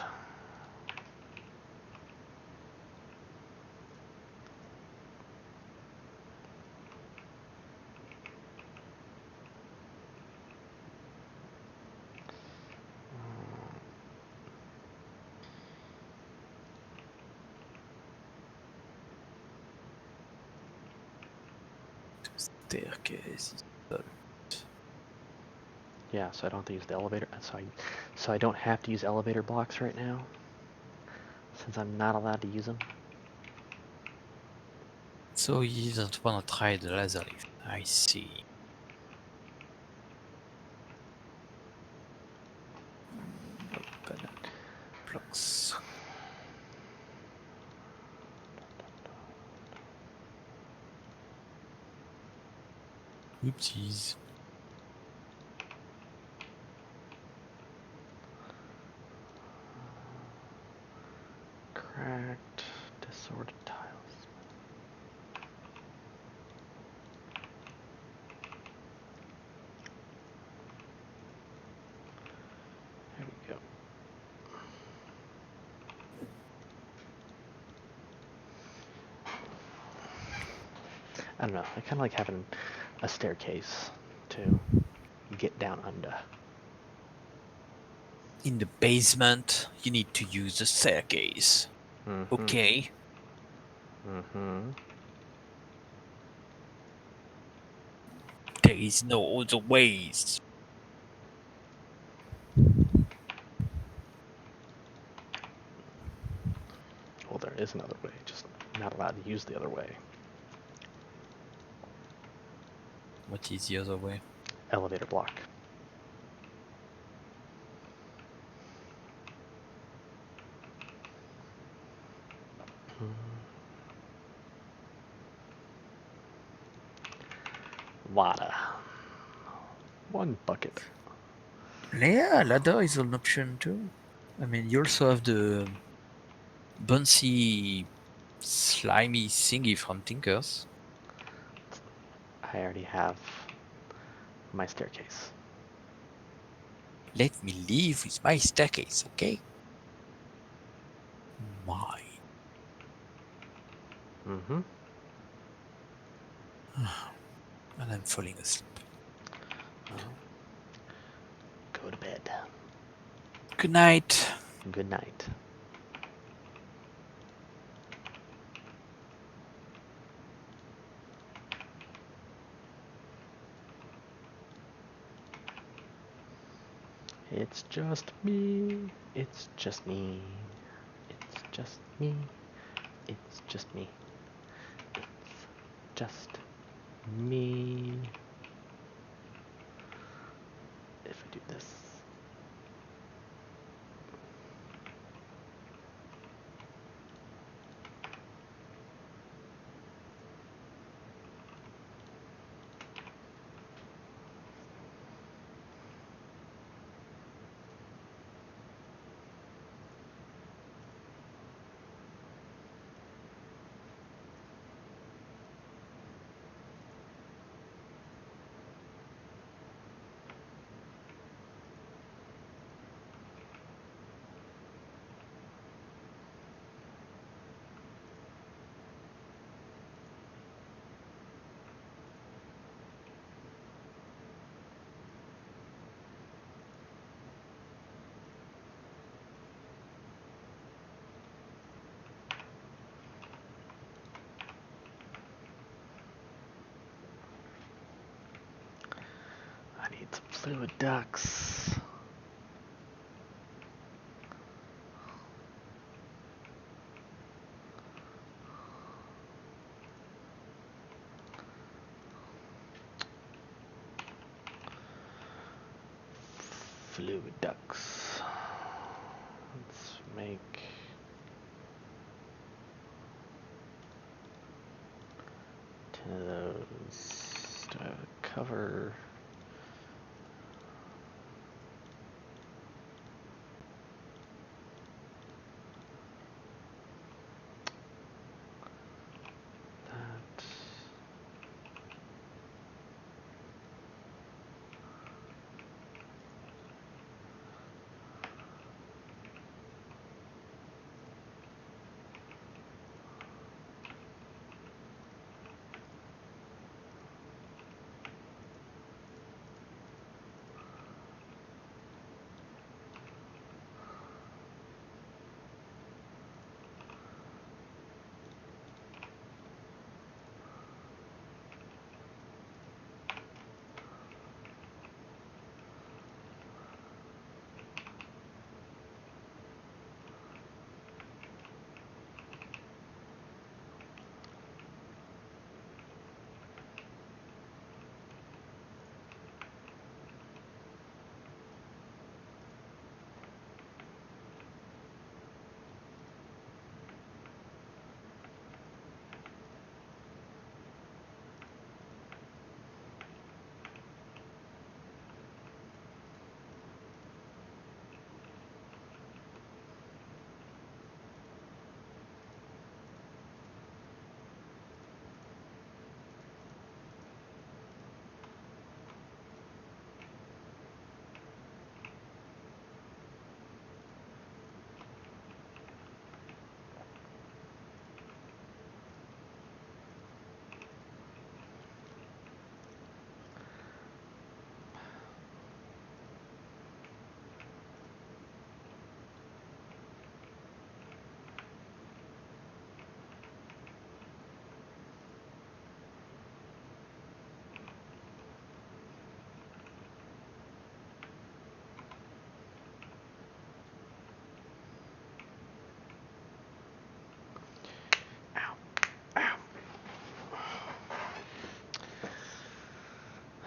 Staircase is built. Yeah, so I don't have to use the elevator. So I don't have to use elevator blocks right now, since I'm not allowed to use them. So you don't want to try the laser lift. I see. Open blocks. Oopsies. Cracked, disordered tiles. There we go. I don't know. I kind of like having a staircase to get down under. In the basement, you need to use the staircase. Mm-hmm. Okay. Mm-hmm. There is no other ways. Well, there is another way, just not allowed to use the other way. What is the other way? Elevator block. Water. One bucket. Yeah, ladder is an option too. I mean, you also have the bouncy, slimy thingy from Tinkers. I already have my staircase. Let me leave with my staircase, okay? Mine. Mm-hmm. And I'm falling asleep. Well, go to bed. Good night. Good night. It's just me. It's just me. It's just me. It's just me. It's just me. If I do this. I need some fluid ducts. Fluid ducts. Let's make Do I have a cover? That.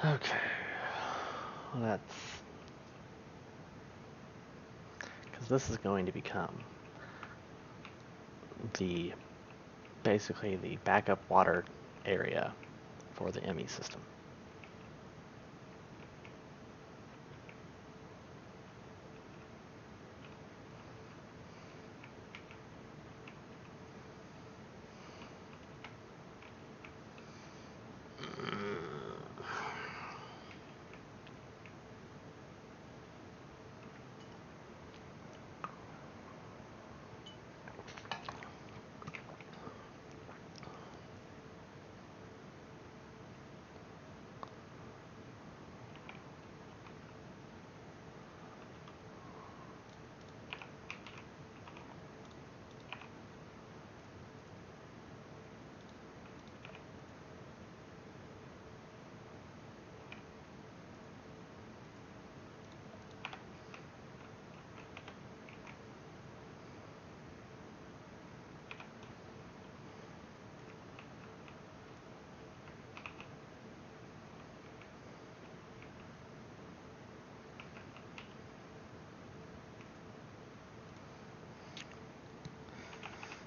Okay. Well, that's because this is going to become the basically the backup water area for the ME system.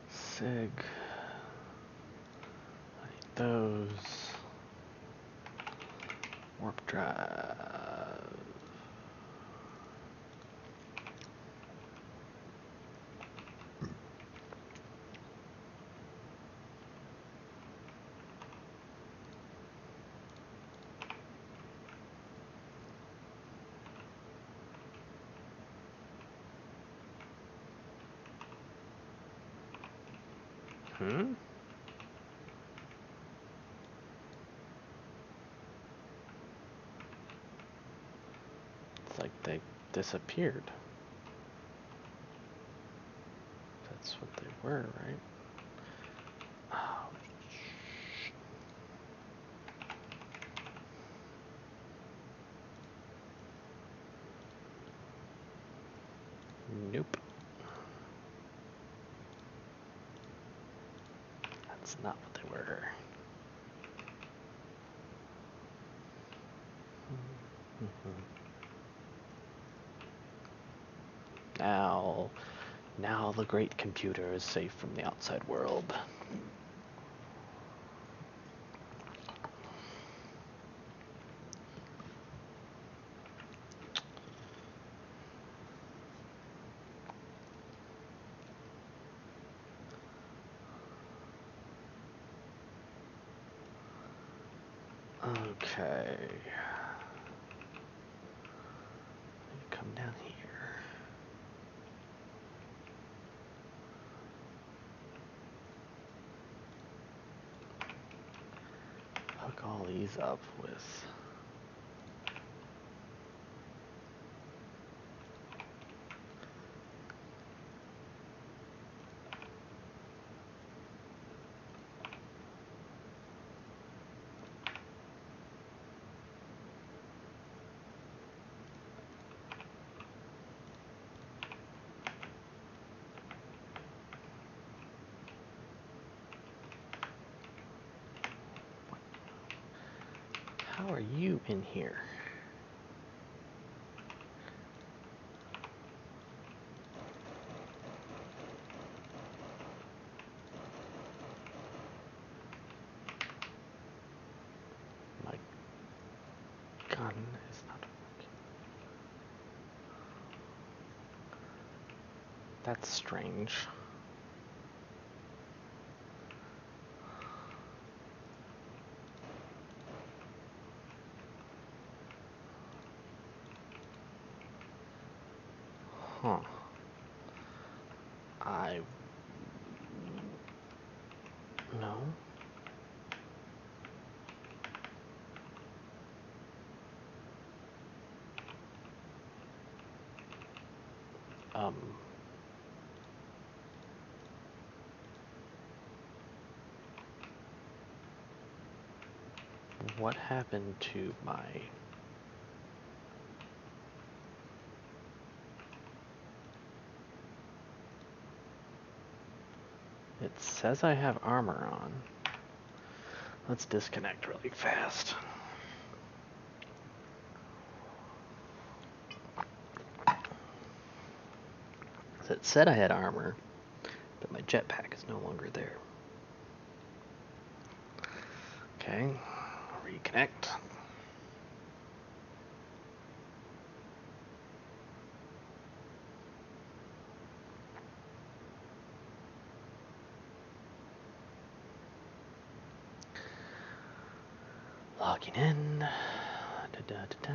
Sig. I need those. Warp drive. Hmm? It's like they disappeared. That's what they were, right? Oh, nope. That's not what they were. Now the great computer is safe from the outside world. Okay. Come down here. Hook all these up with how are you in here? My gun is not working. That's strange. Huh. I... No. Um... What happened to my... It says I have armor on. Let's disconnect really fast. It said I had armor, but my jetpack is no longer there. Okay, reconnect. Logging in. Da, da, da, da.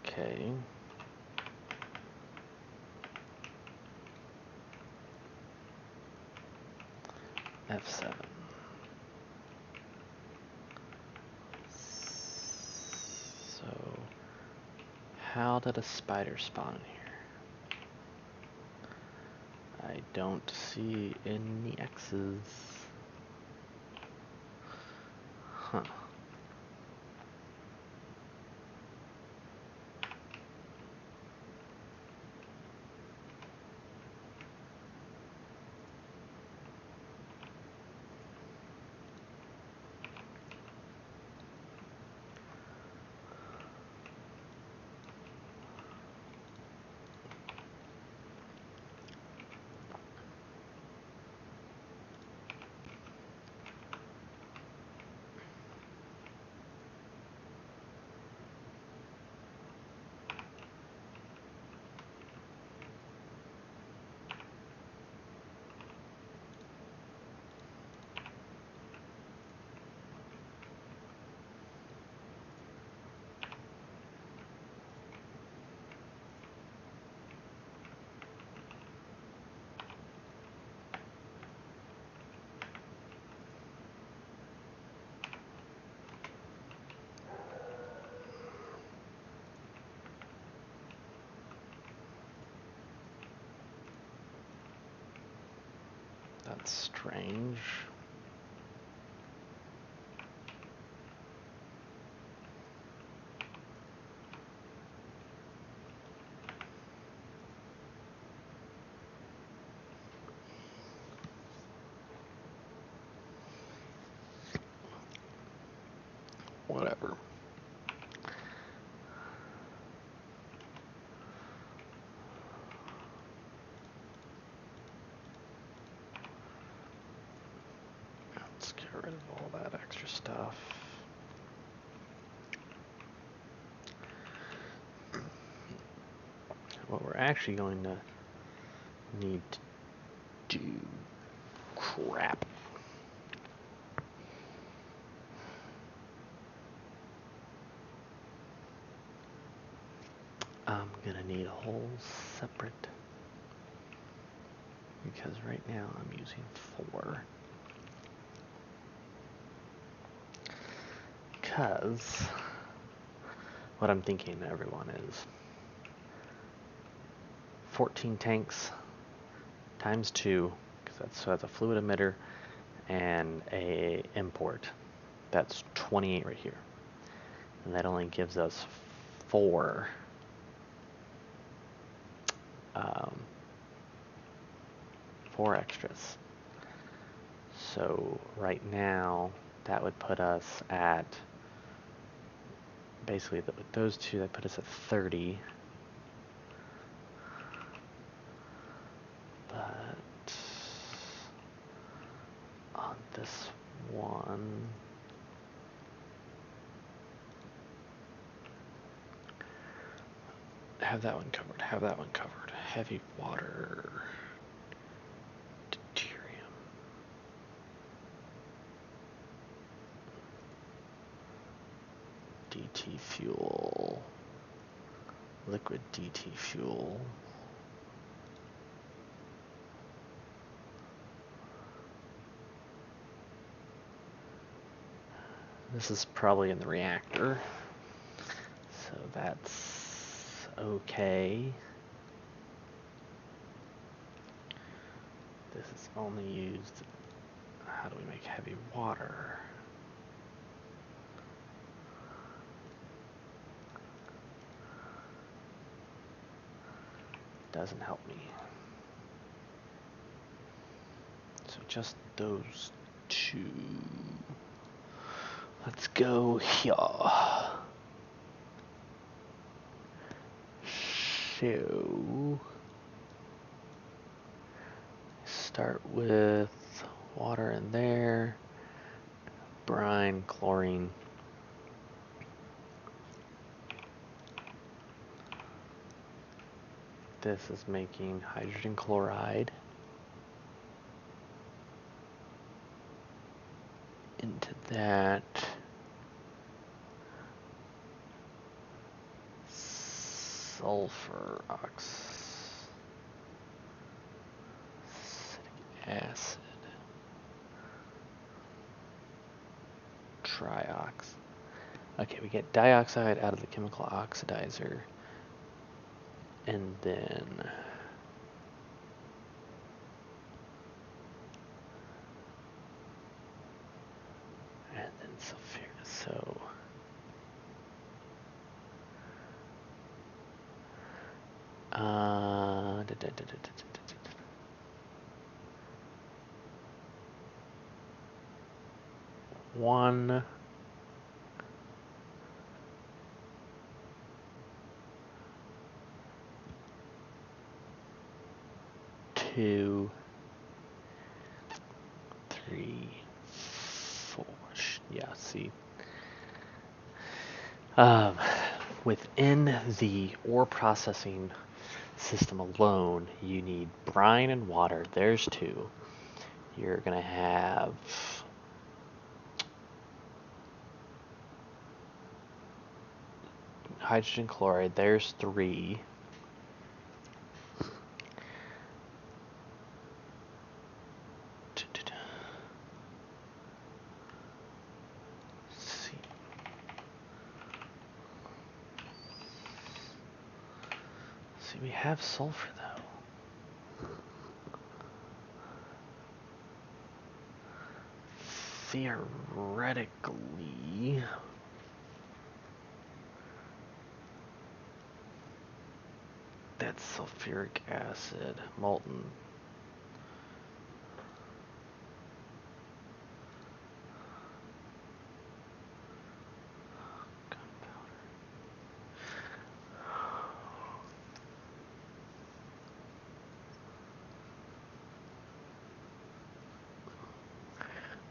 Okay. F7. So, how did a spider spawn here? I don't see any X's. Huh. That's strange. Whatever. Let's get rid of all that extra stuff. What we're actually going to need to do crap. I'm gonna need a whole separate, because right now I'm using 4. Because what I'm thinking, everyone, is 14 tanks times 2, because that's a fluid emitter and a import. That's 28 right here, and that only gives us 4 4 extras. So right now that would put us at basically with those two, that put us at 30. But on this one, have that one covered, have that one covered. Heavy water, deuterium. DT fuel, liquid DT fuel. This is probably in the reactor, so that's okay. This is only used, how do we make heavy water? Doesn't help me. So just those 2. Let's go here. So start with water in there, brine, chlorine. This is making hydrogen chloride into that. Sulfur oxalic acid, triox. Okay, we get dioxide out of the chemical oxidizer, and then sulfur. So one, 2, 3, 4. Yeah, see. Within the ore processing system alone, you need brine and water. There's 2. You're gonna have hydrogen chloride. There's 3. See, we have sulfur though. Theoretically, that's sulfuric acid, molten.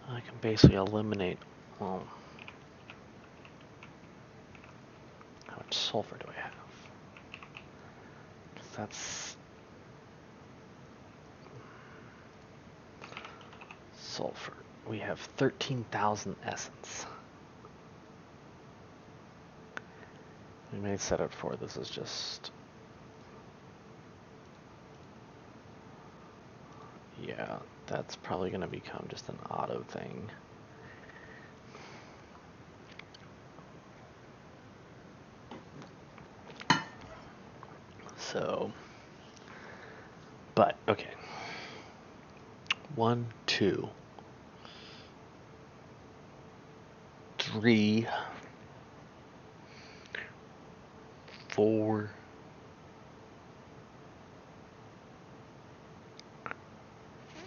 I can basically eliminate, well, how much sulfur do I have? That's sulfur. We have 13,000 essence. We may set it for this is just... Yeah, that's probably going to become just an auto thing. So, but, okay. 1, 2, 3, 4,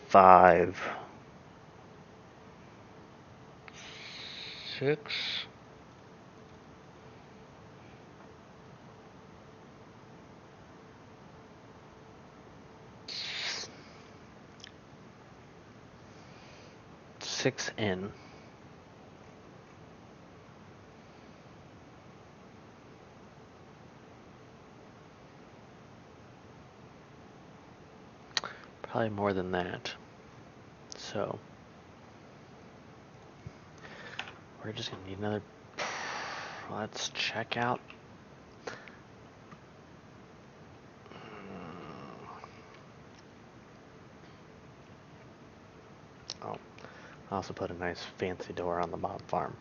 5, 6, 6N. Probably more than that. So we're just gonna need another. Let's check out. Oh, I also put a nice fancy door on the mob farm.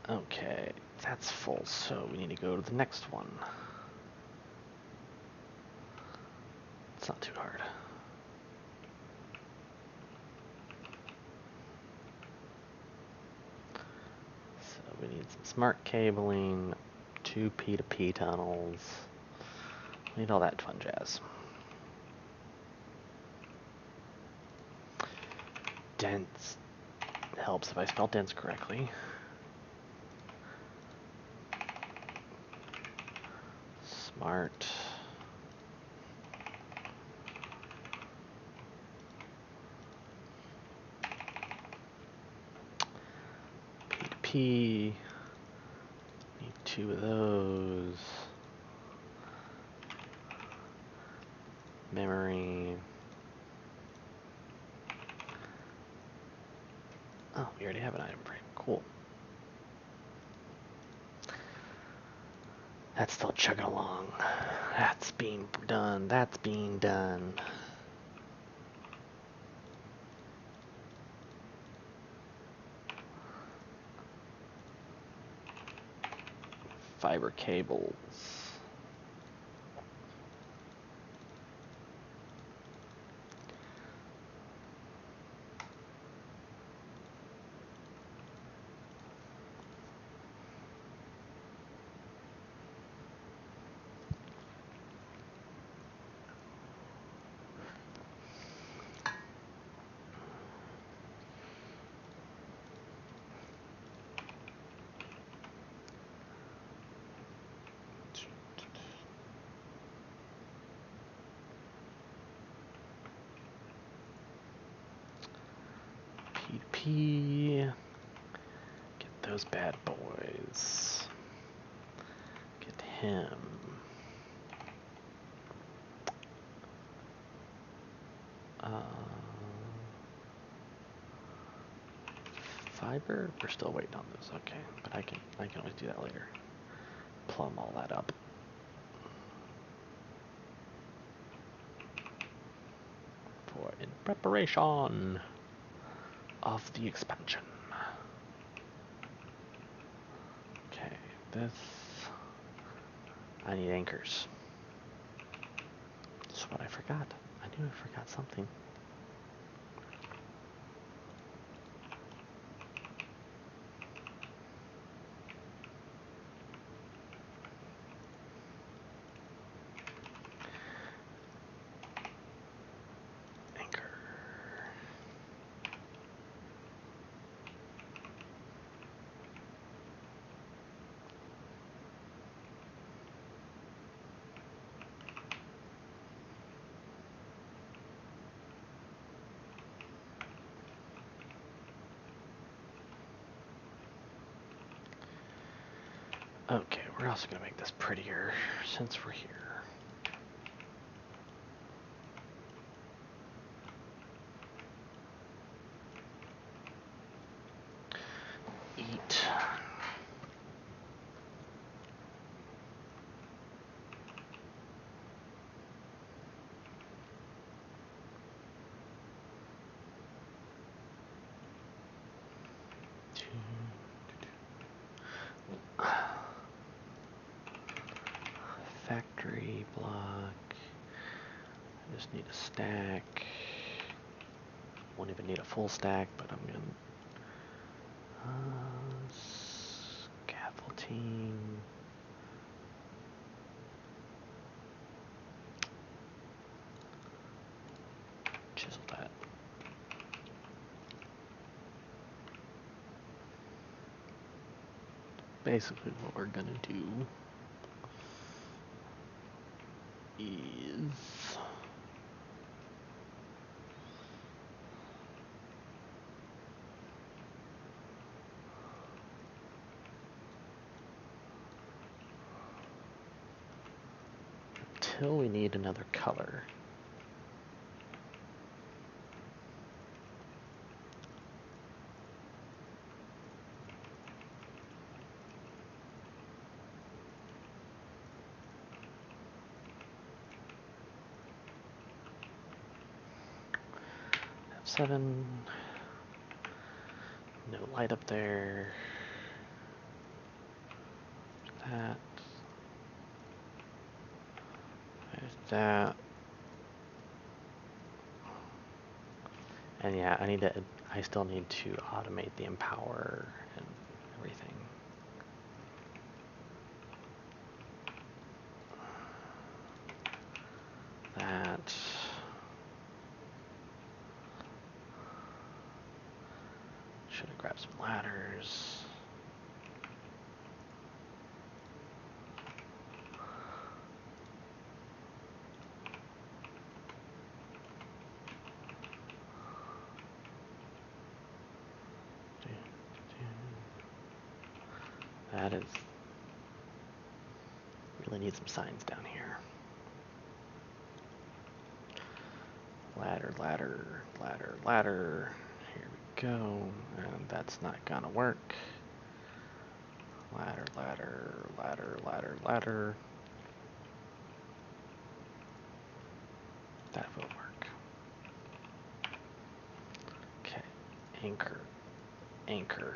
Okay, that's full, so we need to go to the next one. It's not too hard. So we need some smart cabling, 2 P2P tunnels. We need all that fun jazz. Dense helps if I spell dense correctly. Smart. P2P. Need 2 of those. Memory. Oh, we already have an item frame. Cool. That's still chugging along. That's being done. That's being done. Fiber cables. P2P. Get those bad boys. Get him. Fiber? We're still waiting on those. Okay, but I can always do that later. Plumb all that up. For in preparation of the expansion. Okay, this. I need anchors. That's what I forgot. I knew I forgot something. Anchor. Okay, we're also going to make this prettier since we're here. Eat. Factory block. I just need a stack. Won't even need a full stack, but I'm gonna scaffolding. Chisel that. Basically, what we're gonna do is until we need another color. F7. No light up there. That. There's that. And yeah, I still need to automate the empower and everything. That. Should have grabbed some ladders. That is... really need some signs down here. Ladder, ladder, ladder, ladder. Here we go. And that's not gonna work. Ladder, ladder, ladder, ladder, ladder. That will work. Okay. Anchor. Anchor.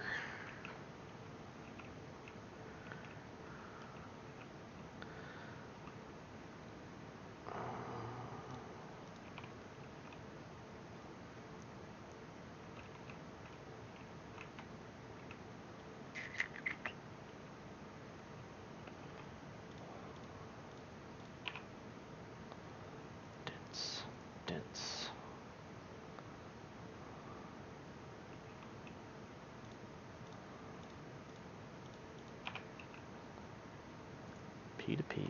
Dense. P to P.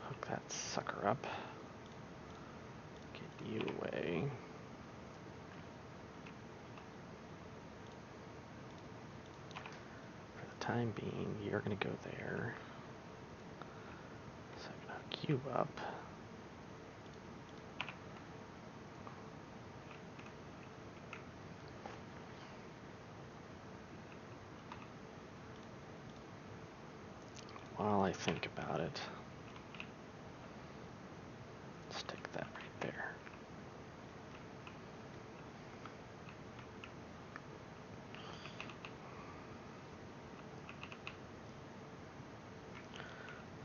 Hook that sucker up. Get you away. For the time being, you're gonna go there. So I'm gonna hook you up. While I think about it, stick that right there.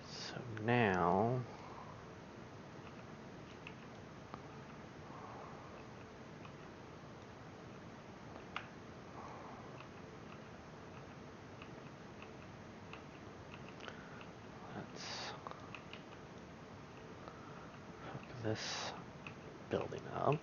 So now, let's hook this building up.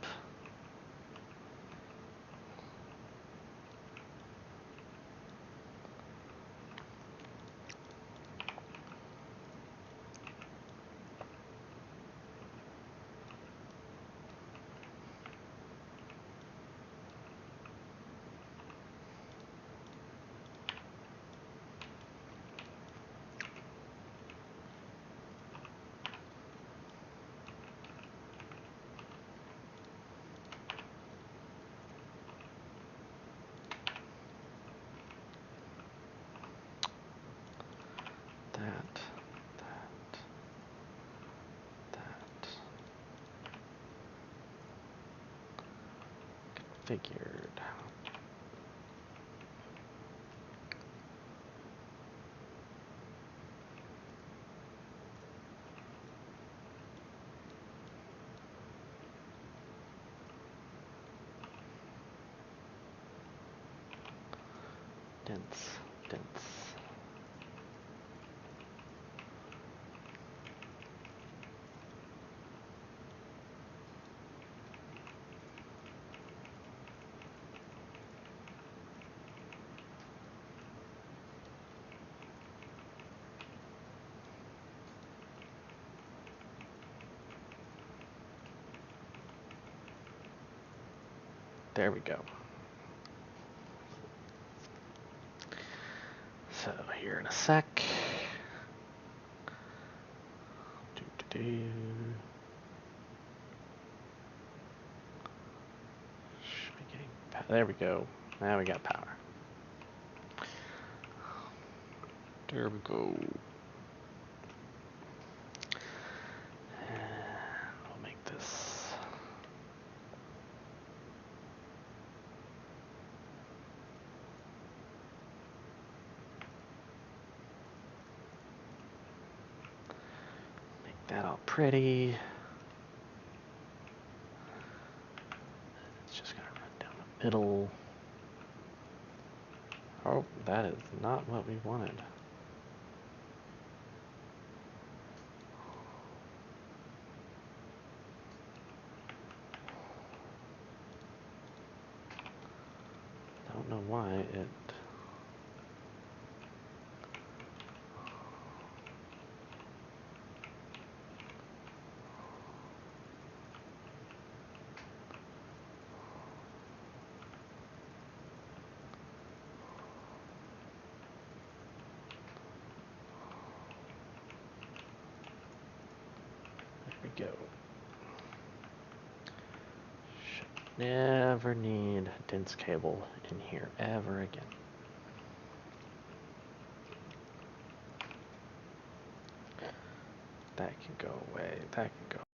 figured. Dense, dense. There we go. So here in a sec. Should be getting there we go. Now we got power. There we go. And we'll make this. Make that all pretty. It's just gonna run down the middle. Oh, that is not what we wanted. Don't know why it. There we go. Should never need dense cable in here ever again. That can go away. That can go